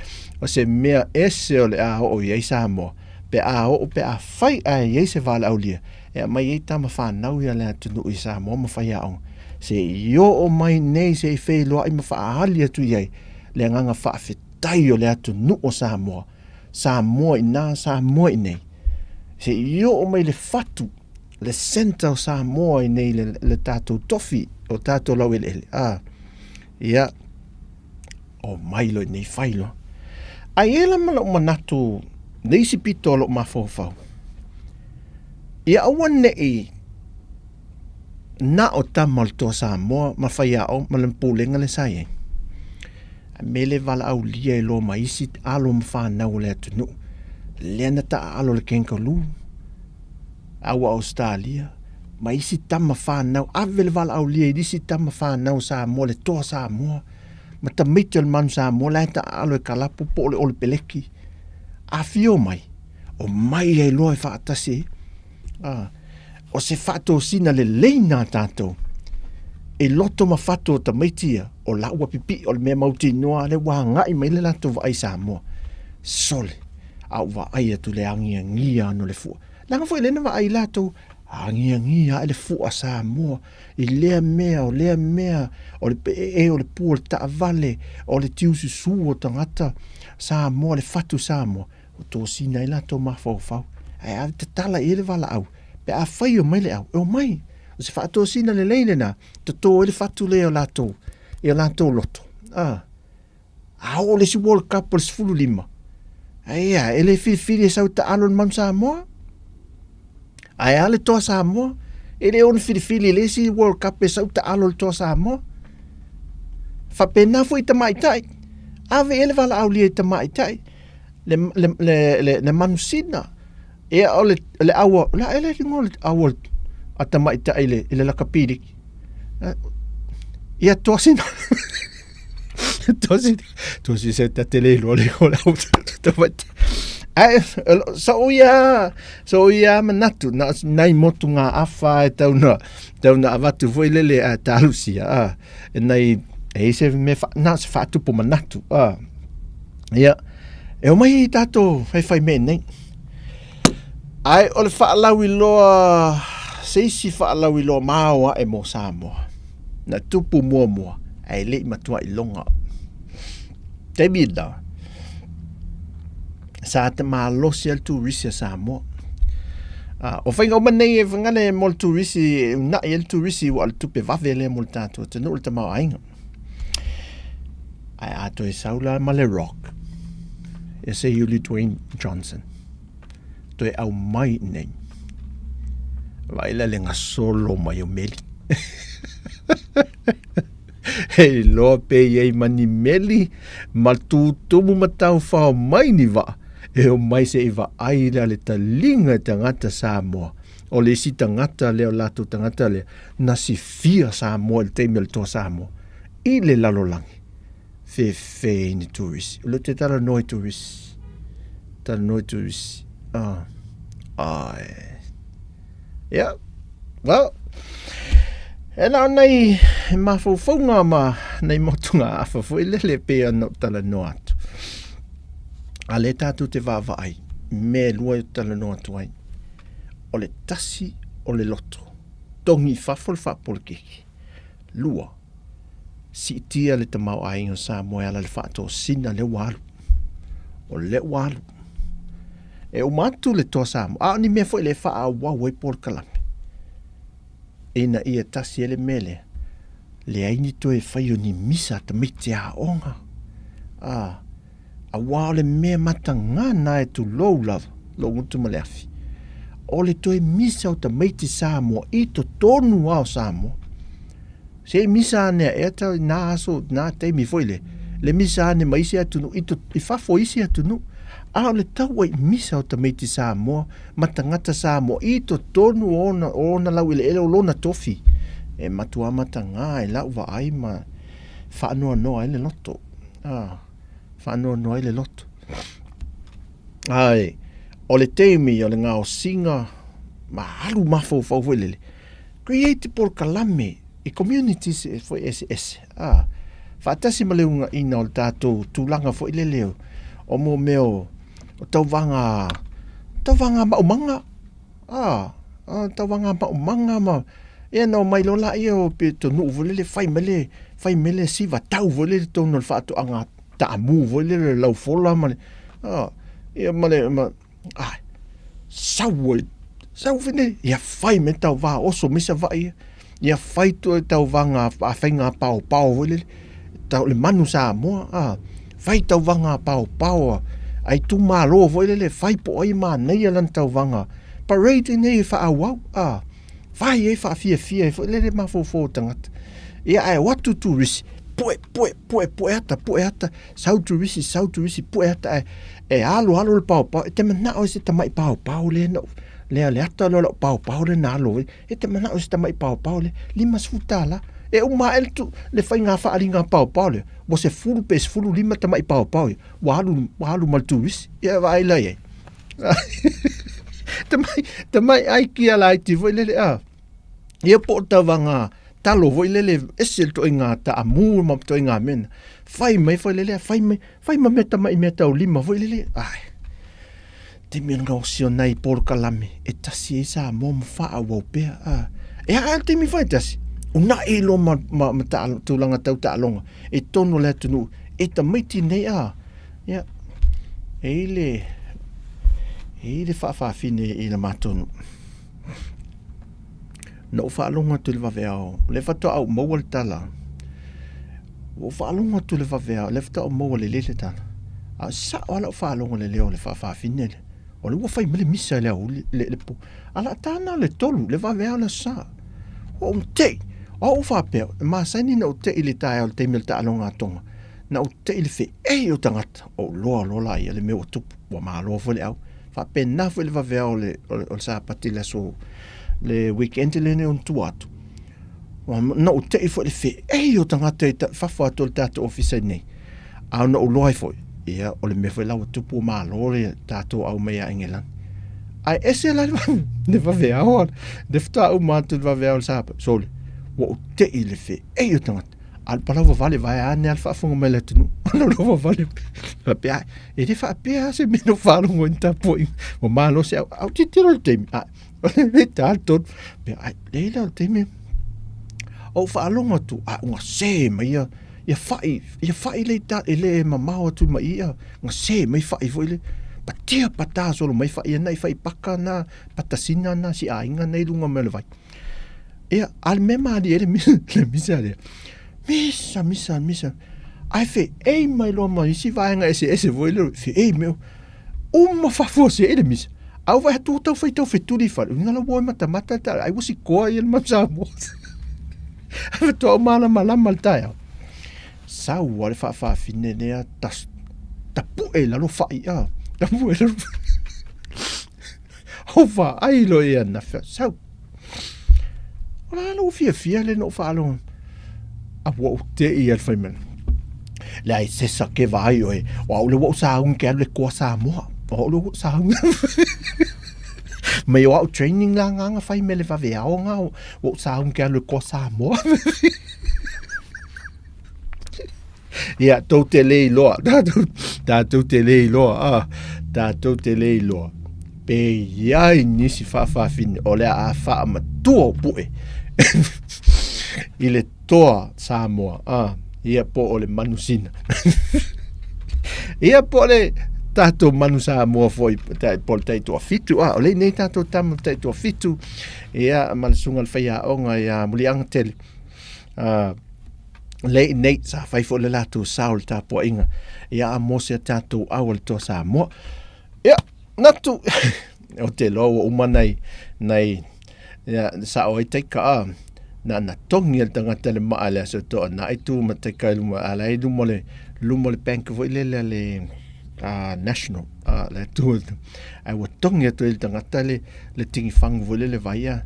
o se mea ese o le a o ye Samoa pe a o pe a fai a ye se vala aulia e mai e tama whanau ia le atu I Samoa ma fai aong se yo o mai nei se I fei loa I ma wha ahali atu ye le nganga wha tai o le atu nu o Samoa I nā Samoa I nei se yo o mai le fatu le center o Samoa I nei le tātou tofi o tātou lau ele ia o mai lo I nei whailo ai ela mala o manatu nei si pito lo mafofau ia awan nei na o tamal to Samoa ma whaia o malampulenga le saie mele vala au lia lo maisi alo mwhanau le atunu lena ta alo le kenkalu au Australia maisi tama whanau avele vala au lia disi tama whanau Samoa le toa Samoa ma tamiti o le manu Samoa le ta alo e kalapu po ole peleki a fio mai o mai e loa e whaatasi o se whaato sina le leina tātou e loto mafato o tamaitia o laua pipi o le mea mauti noa le wāngai mai le lato wa ai Samoa sole au wa ai atu le angia no le fua langa fo elena wa ai lato angia le fua Samoa I lea mea o le pe o le pu o le taavale o le tiusu su o tangata Samoa le fatu Samoa o tō sina I lato mafau ai a te tala I le vala au pe a whai o mai le au o mai o se whaato sina le leile na te tō ele whatu le o lato loto a o le si World Cup o le sifulu lima ai ele whiwhiri e sau ta alon mam Samoa ai ale toa Samoa ele o le whiwhiri le si World Cup e sau ta alon toa Samoa whapena fo I tamaitai ave ele vala au lia I tamaitai le manusina e o le awa la ele ringo le awa a tamaitai le lakapirik ia tosina tosi se ta tele lo le o ai so ia manatu na nai motunga afa e tauna avatu foi lele a talusia e nai e se me na se fatu po manatu ia e o mai tato fai me nei ai o le whaalawi loa seisi whaalawi loa māua e mo Samoa na tupu mua ai le matua I longa te mida sa te malosi al turisi a Samoa o whainga o manei e whangane mo le turisi na I el turisi wa al tupe vavele mo le tātua te nul te mau ainga ai ato e saula ma le rock e se Yuli Dwayne Johnson to e au mai nei vai le lenga solo mai o meli hei loa pe iei mani meli ma tutumu matau whao mai ni wa e o mai se iwa aira le talinga tangata Samoa o le si tangata leo lato tangata le nasi fia Samoa le teime le toa Samoa I le lalolangi fe ni turisi lo te tala noi turisi yeah well E la nei mawhauwhaunga ma nei motunga awhawhu i le pea no tala no atu. A le tātou te wāwai, me lua i tala no atu ai. O le tasi o le loto. Tongi whawhol whapol kiki. Lua. Si tia le tamau ai o Samoa ala le whaato sina le walu. O le walu. E o matu le toa Samoa. A ni mea fo i le wha a wau e por kalame. Ina ia tasi ele mele. Le aini to e whai o ni misa ta miti a onga. A wao le mea mata ngā na e tu lou lava. Lo ngutu maleafi. O le to e misa o ta miti Samoa. I to tonu ao Samoa. Se misa ane e ta nā aso nā teimi foi le. Le misa ane maisi atunu. I fafo isi atunu. A le tau ai misa o ta meiti Samoa, matangata Samoa, i to tonu ona lau ile ele o lona tofi. E matua matanga e lau wa ai ma whaanoa noa ele loto. Whaanoa noa ele loto. Ai, o le teimi o le ngā o singa, ma halu mafo fau lele. Create por kalame, i communities e foi SS. Whaatasi ma leunga ina o le tātou tūlanga foi leleo. O mo meo, o tauwanga maumanga. Tauwanga maumanga ma. E no mai lola ia o pe to nu volele fai mele siva tau volele to no fato anga ta amu volele lau fola ma. E male ma. Sau fine ia fai me tau va oso misa vai. Ia fai to tauwanga a fainga pau volele. Tau le manu Samoa. Fai tauwanga pau. Ai tu malo volele fai po ai ma nei lan tauwanga. Parade nei fa awau. Vai e fa fia volele ma fo tangat. Ia ai watu tourist. Poeta. Sau tourist poeta e alo le pau. E te mana o se tamai pau le no. Le ata lo pau le na lo. E te mana o se tamai pau le. Lima sfutala. E uma el tu le fai ngā whaaringa pau le. Wa se fulu pes fulu lima tamai pau. Wahalu malturis. Ia vai lai ai. Tamai ai kia lai ti voi lele Ia po tawanga talo voi lele esel to inga ta amur ma to inga men. Fai mai foi lele fai mai me tamai me tau lima voi lele. Te mi ngau sionai por kalame. E tasi sa mom fa awau pe. E a te mi fai tasi. Una e lo ma tūlanga tau tālonga. E tono le tunu. E ta maiti nei Ia. E le whaafine i la mātonu. No whaalonga tu le waweao. Le whatoa au maua le tala. O whaalonga tu le waweao. Le whatoa au maua le lele tala. Sa o ala whaalonga le leo le whaafine le. O le wafai mele misa le au le po. Ala tāna le tolu. Le waweao le sa. O mtei. O whapea, ma saini na o te ili tae o te mil ta alonga tonga. Na o te ili whi o tangata. O loa ia le meo tupu. Wa maa loa fwele au. Whapea na fwele wawea o le sa pati le so le weekend le ne on tuatu. Na o te ili fwele whi o tangata i whawha ato le tato ofisa nei. Au na o loa i fwele. Ia o le mea fwele au tupu o maa loa le tato au mea ingelan. Ai ese la ne wawea hoa. Ne whata au mātu le wawea o le sa pati. Sole. Wa o te i le whi, o tangata. Al palawa vale vai ane al whaafonga mai le tunu. Ano loa vale. Whapea, e te whapea se mino whaalongo in ta poi. Wa malo se au te tira le teimi. Le ta alton. Pea, leila le teimi. O whaalonga tu, unga se mai ia. Ia whai le ta, ele mamao tu mai ia. Unga se mai whai vo ile. Patia pata solo mai whai ana, i whai paka na, patasina na, si ainga nei lunga me le vai. Ia, al mema di ele misa dia. Misa. Ai fe, mai loa mai, si vaenga ese voile, fe, meu. Uma fafo se ele misa. Au vai tu tau fai turi fal. Ngala boi mata, ai wasi koa i ele mamsamo. Ai to mala mal tai. Sau wale fa fine nea tapu e la lo fai Tapu e la. Ova ai lo ia na fa. Sau. Wala lo fia le no falo. A wo te i al fai men. La i se sa ke vai o le wo sa un ke le ko sa mo. O le sa un. Mai o au training la nganga fai mele whaweao ngā o saung kia le ko Samoa. Ia, tau te lei loa. Tātou te lei loa. Tātou te lei loa. Pe iai nisi whaafine o lea a wha ma tua pue. I le toa Samoa. Ia po o le manusina. Ia po le tātou manu Samoa foi po le taitua fitu. O le nei tātou tamu taitua fitu. Ia malasunga le whaia onga ia mulianga tele. Le nei sa fai fo le latu saul ta po inga ia a mose tatu awal to Samoa ia natu o te lo o manai nei ia sa o te ka na tongi el tanga tele maale so to na i tu ma te ka lu ala i lumole bank vo le national le tu ai o tongi to el tanga tele le tingi fang vo le vaia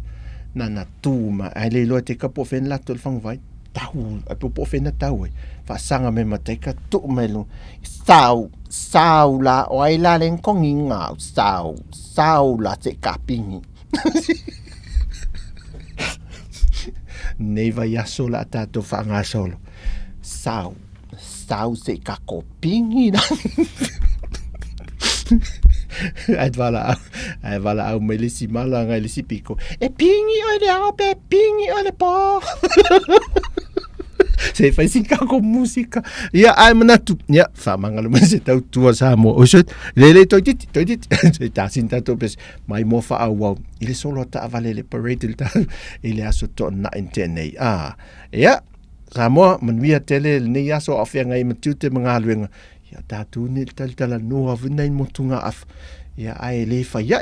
na tu ma ai le lo te ka po fen latu fang vai tau a po fena tau fa sanga me mateka tu melu sau la o ai la len konginga sau la te kapingi nei vai aso la tato fanga solo sau se kakopingi na ai vala au me lisi mala ngai lisi piko e pingi o le au pe pingi o le po se fai sin kako música ia ai manatu ia fa mangalo me se Tautua Samoa o se le toiti se ta sin tato pes mai mo fa au ile solo ta vale le parade ta ile aso to na intene ia Samoa manvia tele ni aso afia ngai matute mangaluenga ia tatu ni tala no avunai motunga af ia ai le fa ia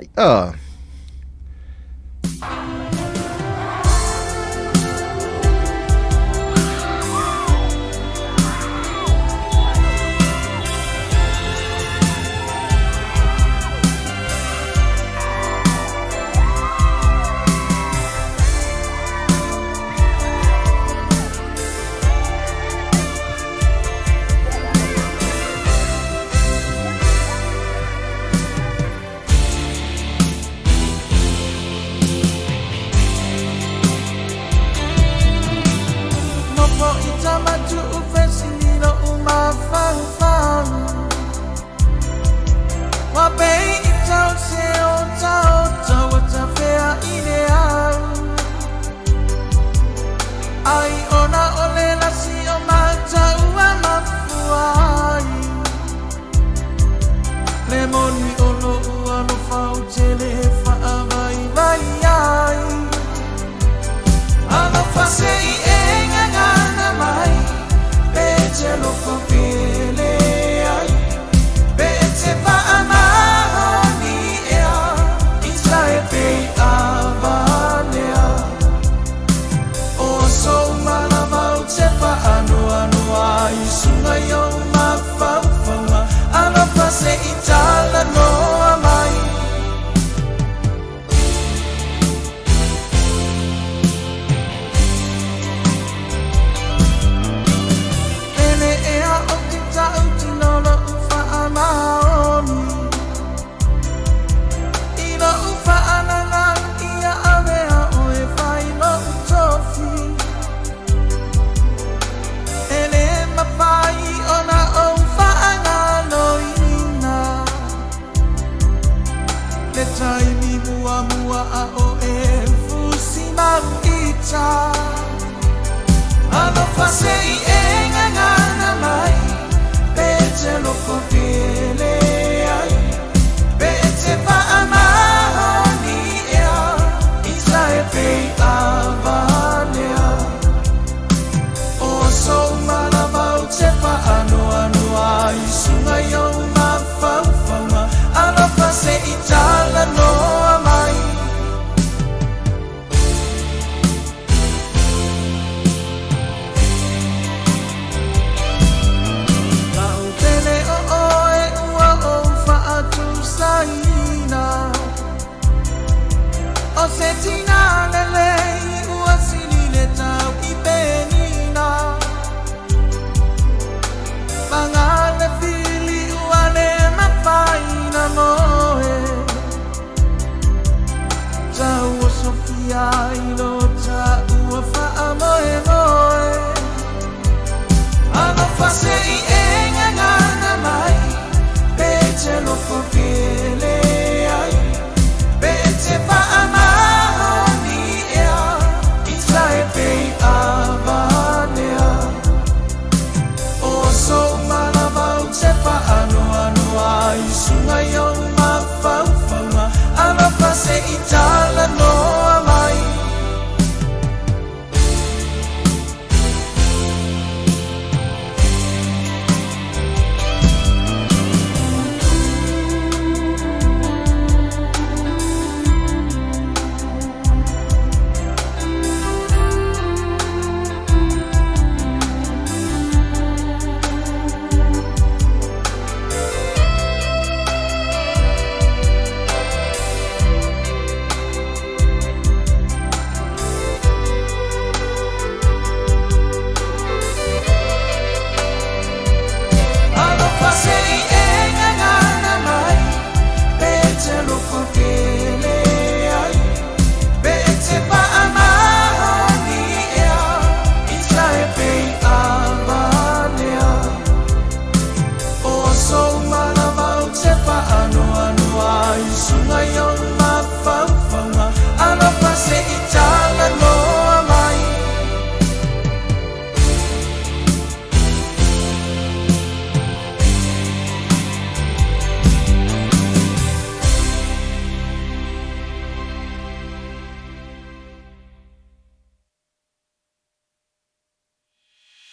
Ngayon magpapanga ano pa sa italan mo amay.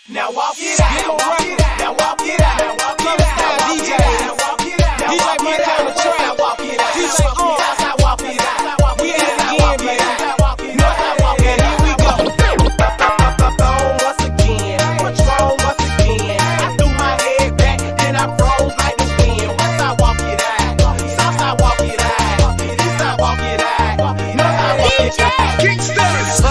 Now walk it out, now walk it out, now walk it out, now walk it out, now walk it out, now walk it out, now walk it out, now walk it out, now walk it out, we at it again, baby. Know how I walk it out. Here we go. Once again, Patron once again. I threw my head back, then I froze like the wind. West I walk it out, south I walk it out, east I walk it out, north I walk it out. Kicksters.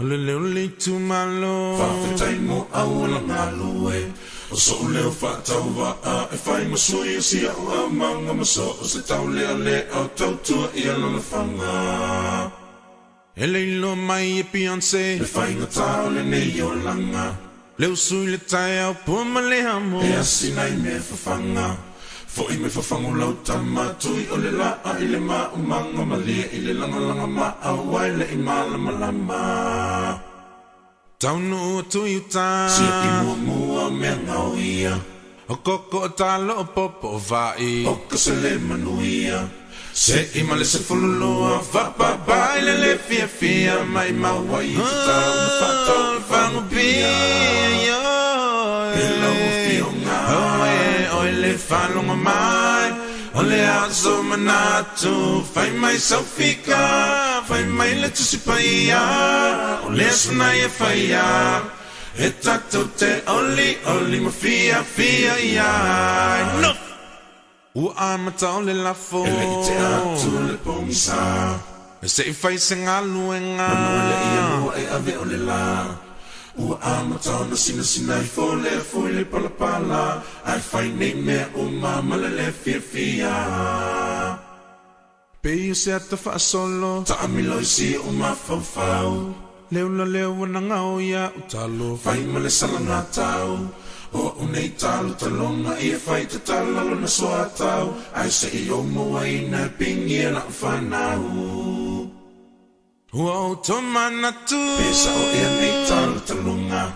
Olele tu malo Whawhetai mo awala ngā lue O so leo whātau waa E whai masui o si au a manga maso O se tau lea le au tautua I alana whanga E leilo mai e Beyoncé Le whai ngā tau le nei o langa Leo sui le tai au puma le hamo E asi nai me whawhanga Fo I me whawhango lau tamatui o le laa I le maumanga malia I le langa maawai le I malama Taunu o tui uta Sia I mua mea ngau ia O koko o talo o popo o vai O kasele manuia Se I male se fululua Whapapai le fia mai mawai I tatau na whatau I whangu pia E lau o fionga Oe le whanonga mai O le aso manatu Whai mai saufika Whai mai le tusipaia O le asunai e whaia E tatou te oli ma fia iai No! Ua amata o le lafo E le I te atu le pongisa E se I whai se ngalu e ngā Manu le ia lua e ave o le la Ua amata o na sina I fole le palapala Ai whai nei mea o mamala le fia Pei o se ata wha solo Ta amilo I si o mafau Leo wana ngau ia utalo Whai male salanga tau O unei talo talonga I whai te talalo na soa tau Ai se I o moa I na pingi e na whanau Ua o to manatu Pesa o ea nei talo talonga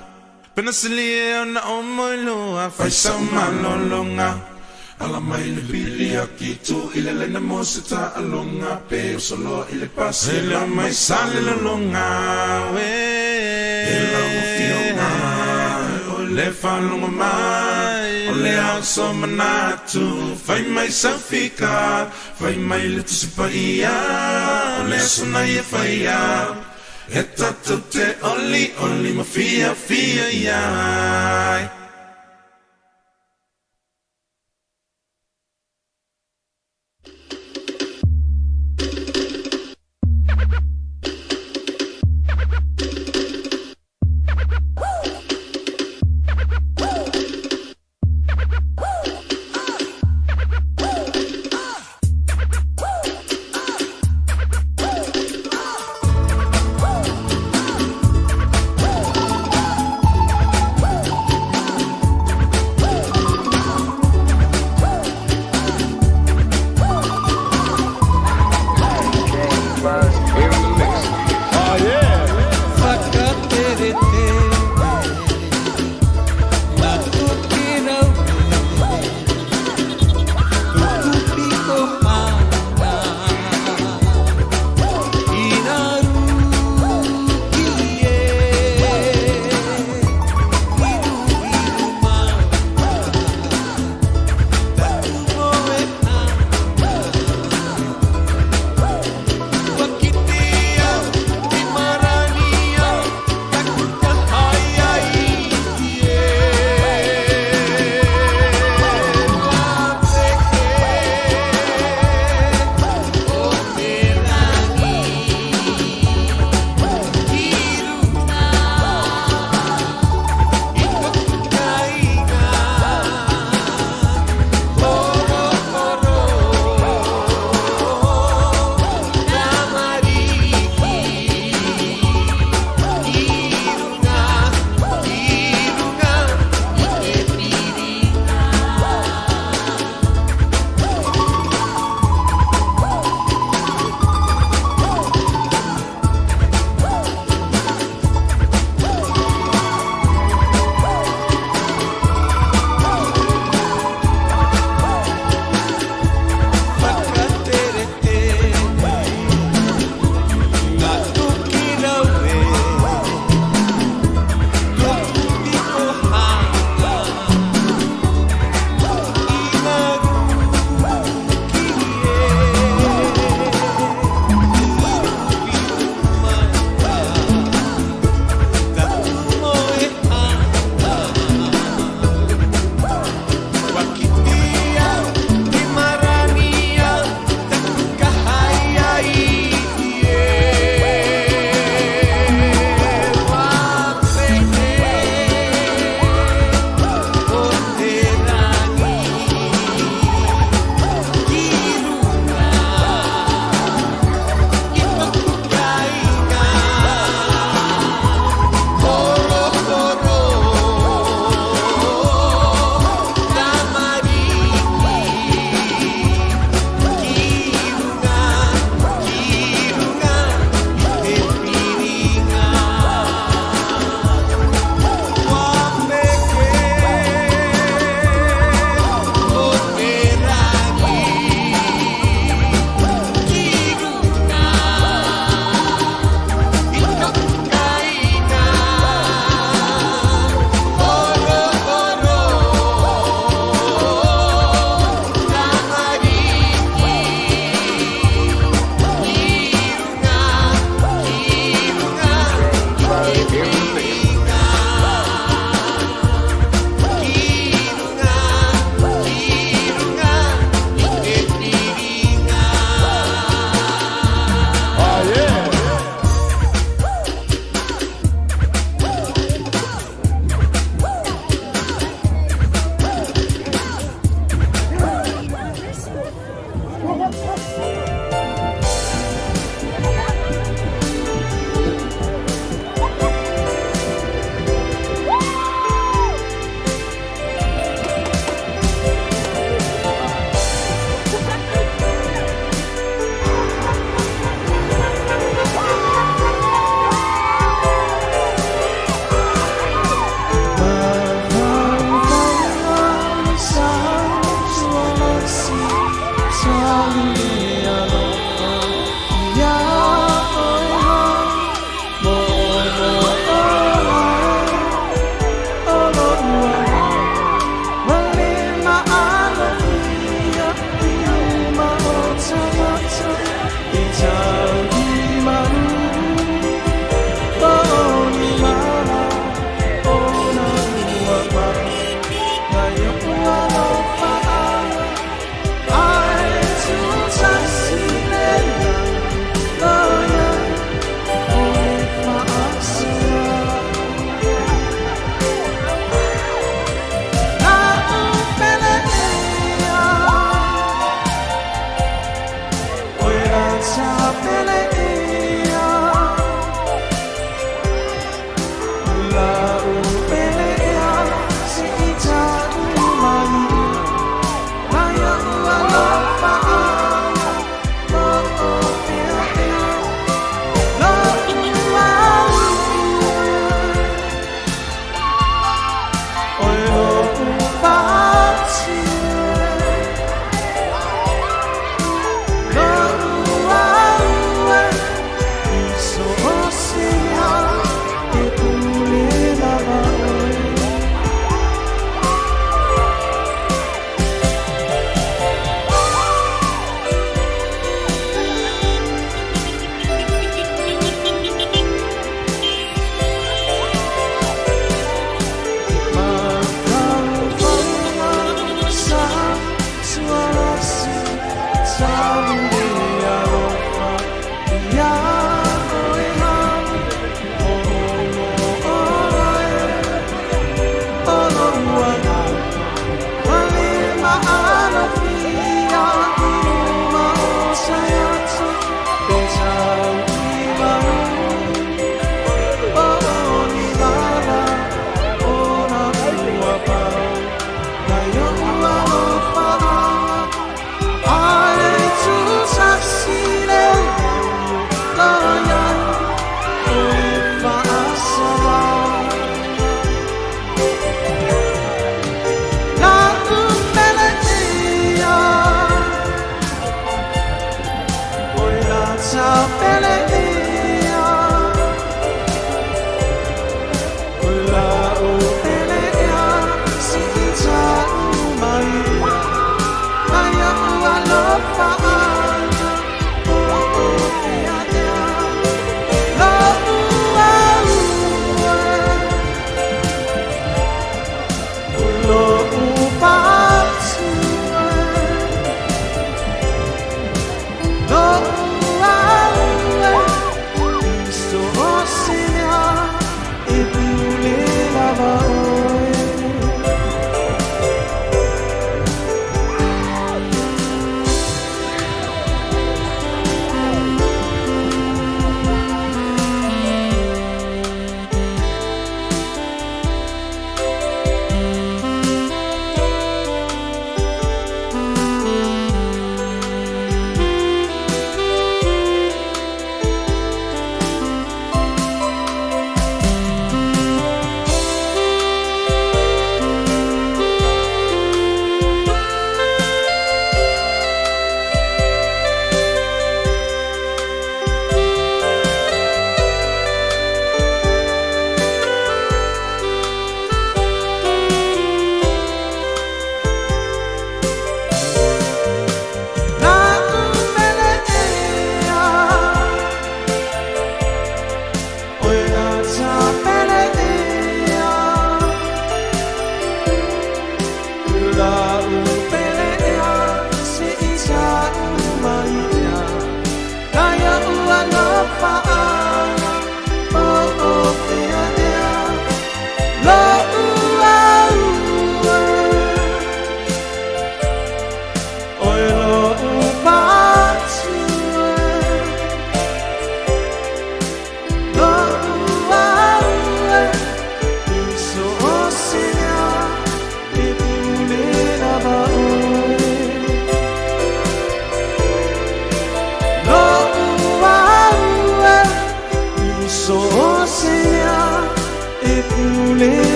Pena sili e o na o moilua Whai sau malolonga Ala mai le pili a ki tu I le lena mo se ta alonga Pe o solo I le pasi E la mai sale la longa E la o fionga O le whalonga mai O le aso manatu Whai mai saufika Whai mai le tusipa ia O le asuna ia whaia E tatou te oli ma fia iai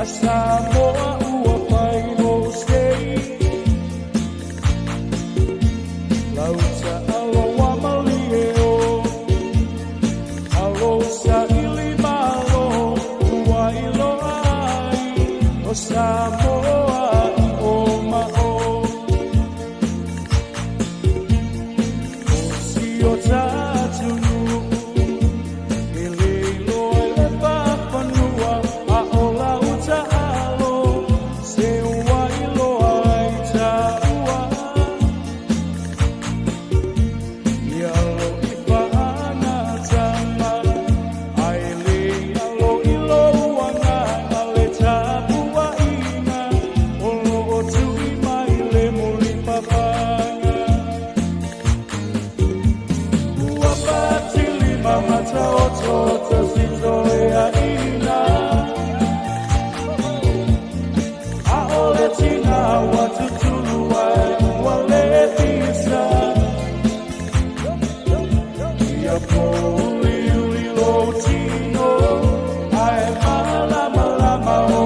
Samoa ua pai mo stay lauta alo wa malio alo sa ili malo ua ilo ai o Samoa I o mao o si o tatunu Oh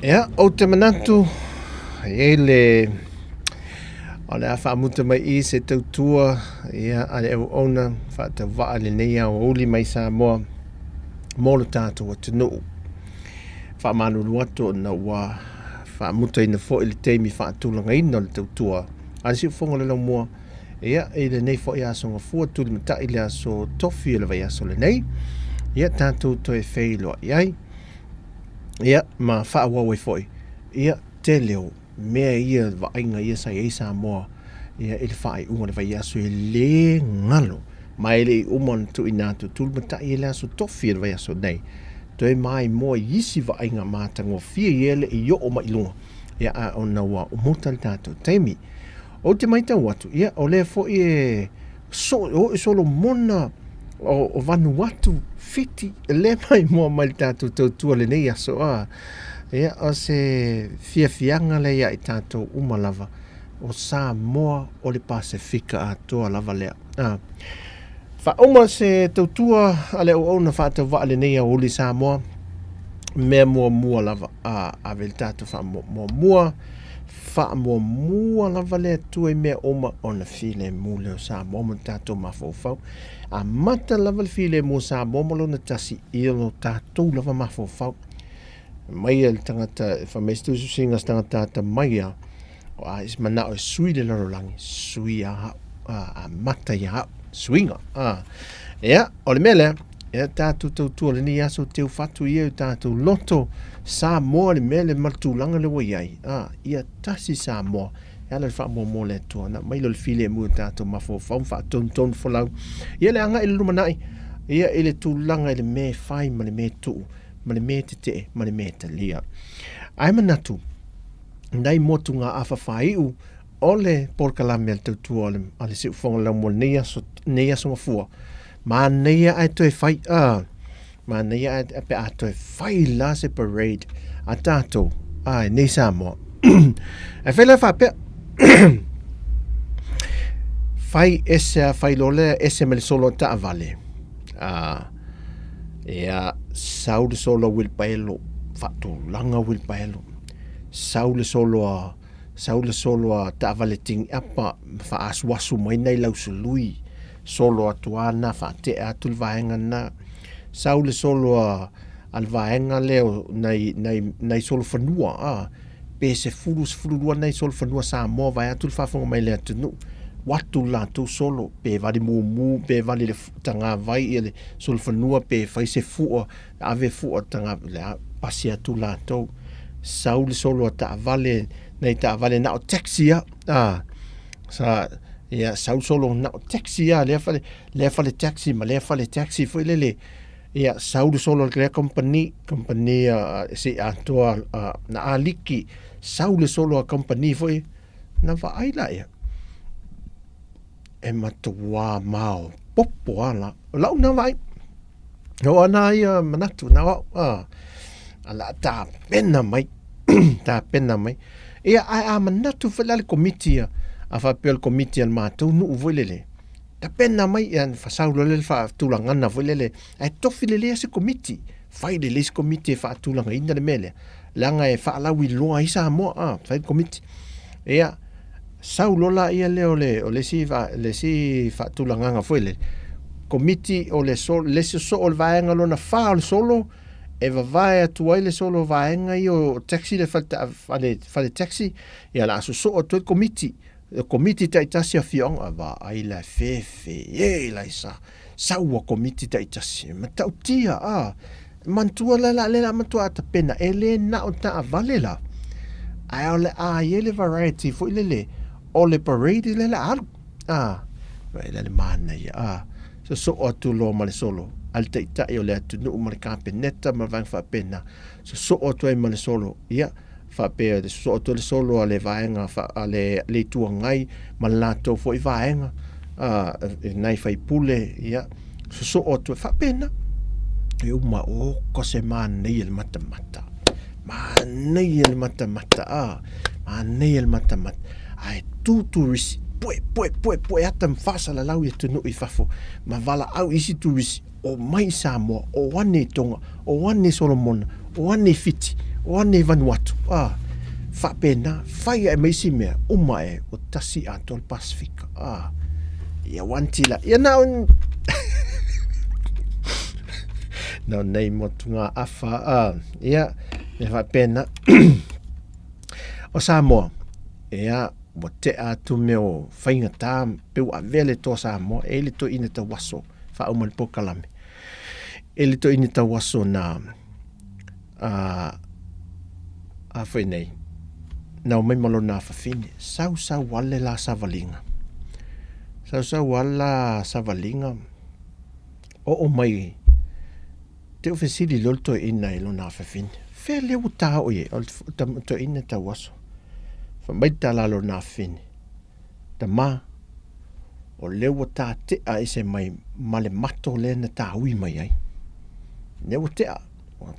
Ia, o te manatu, le o le a whaamuta mai I se tautua, ia, ale au ona, whaatau waa le neia o uli mai Samoa, mōlo tātou o te nuu. Whaamanu luato na ua whaamuta ina fo ili teimi whaatulanga ina le tautua. Ale si ufonga le lau mua, ia, le nei fo I aso ngā fua tuli mata I le aso tofi le vai aso le nei, ia tātou toi whailoa iai, ia, ma whaawawai foi. Ia, te leo, mea ia vainga ia sa ia Samoa. Ia, ele whaai unga le vai aso le ngalo. Ma ele umon tu inatu, tulmata I le aso tofi le vai aso nei. Toi mai moa isi vainga mātango fia ele I o ma ilunga. Ia, a ona wa umota le tātou teimi. O te maita watu, ia, o le fo I solo mona o Vanuatu fiti le mai moa mai tātou tautua le nei aso a. Ia, o se fianga le ia I tātou umalava o Samoa o le Pasifika a toa lava lea. Fa uma se tautua ale o ona whaatau waa le nei a uli Samoa mea mua lava a vel tātou wha mua lava lea tua I mea oma ona file mule o Samoa mo tātou mawhauwhau. A mata lava le file mo Samoa mo lona tasi ilo tātou lava mawhauwhau. Mai el tangata, whameistu singas tangata mai a is mana o sui le larolangi, sui a mata I a suinga. Ia, o le mele, ia tātou tautua le ni aso teu fatu ia tātou loto Samoa le mele martulanga le waiai. Ia tasi Samoa. Ia le wha mo le tua. Na mai lo le file mua tātou mafo wham wha ton folau. Ia le anga ele rumanai. Ia ele tūlanga ele me whai ma le me tuu. Ma le me te ma le me te lia. Ai manatu. Nei motu ngā awha whaiu. O le porkalame al tautua ale se ufonga lau mo neia so ngā fua. Ma neia ai toi whai. Ma neia ai pe a toi whai la se parade. A tātou. Ai, nei Samoa. Ai whai la wha pe. Whai ese a whai lole ese me le solo ta vale. Ia saule solo wilpaelo. Fatu langa wilpaelo. Saule solo a ta vale ting apa fa aswasu mai nei lau sului. Solo atuana fa te atul vaenga na. Saule solo al vaenga leo nei solo fanua. Pe se fulua nei solo fanua Samoa vai atul fafonga mai le atunu. Watu la tu solo pe vali mu pe vali le tanga vai ele solo fanua pe fai se fua ave fua tanga le pasia tu la to. Saule solo ta vale nei ta vale na taxi sa ia sau solo na taxi le fale taxi ma le fale taxi foi le ia saule solo le company se ato na aliki saule solo a company foi na va ai la ia e matua mau popo ala lau na vai no ana ia manatu na ala ta pena mai ia ai manatu fa le committee a fa pel committee al matou nu volele Ta pena mai an fasaulo le faatulagana foi lele ae tofi lelea se komiti fai lele se komiti e faatulagaina le mele laga e faalau iloa i Samoa fai komiti ia saulola ia le o le si faatulagaga foi le komiti o le so o le vaega lona fa o le solo e vavae atu ai le solo vaenga i o taxi le fale taxi ia la so atu komiti o komiti taitasi a fionga va ai la fefe e la isa saua komiti taitasi ma tautia mantua la mantua ta pena ele na o ta vale la ai ole ele variety fo le ole parade le la vai le mana ia so atu lo male solo al taita e ole atu no male campeneta ma van fa pena so atu e male solo ia fa pe so atu le solo ale vaenga fa ale le tuangai ma lato foi vaenga nai fai pule ia so atu fa pena e uma o ko se man nei el mata ma nei el mata ma nei el mata ai turis Pue atam fasa la lau tu no I fafo ma vala au isi turis o mai Samoa o wane Tonga o wane Solomon o wane Fiti o wane Vanuatu fa pena fai e mai mea uma e o tasi atol Pasifika ia wantila ia naun no nei motunga afa ia e fa pena o Samoa ia mo te atu meo whainga tā peu a vele tō Samoa e le to ina ta waso wha au malipo kalame e le to ina ta waso na a whai nei na o mai malo na whawhine sau wale la savalinga sau wala savalinga o mai te o whesiri lolto ina e lo na whawhine whea leo tā oe o to ina ta waso mai talalo na fini ta ma o lewa ta te a ise mai male mato le na ta ui mai ai lewa te a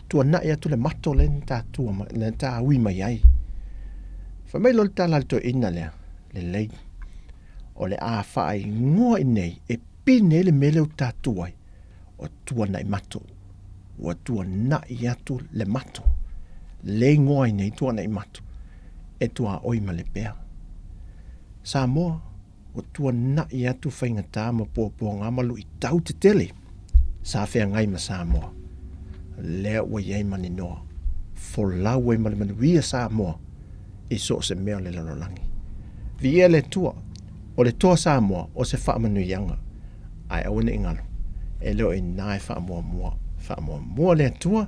tua na ia tu le mato le na ta tua le ta ui mai ai fa mai lo talalo to ina le lei o le a fai ngoa nei e pine le mele o ta tua o tua na mato o tua na ia tu le mato le ngoa nei tua na mato e tua oi malepea. Samoa, o tua na i atu whaingata ma pōpō ngamalu I tau te tele. Sa whea ngai ma Samoa. Lea ua iei mani noa. Folau e mani manuia Samoa. I so se mea le lalolangi. Via le tua. O le toa Samoa o se wha manuianga. Ai awane ingalo. E leo I nai wha mua. Wha mua le tua.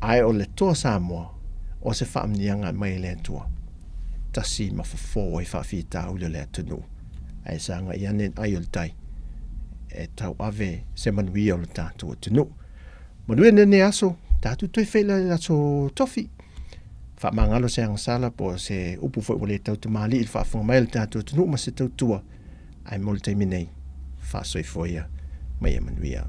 Ai o le toa Samoa. O se whaamnianga mai le tua. Tasi ma fafo e whawhita ule le tunu. Ai sanga I ane ai ol tai. E tau ave se manuia o le tātua tunu. Manuia nene aso, tātu toi whaila aso tofi. Whamangalo se angsala po se upu fwoi wale tau tumali I whaafunga mai le tātua tunu ma se tautua. Ai mole teiminei. Whaasoi fwoia mai e manuia.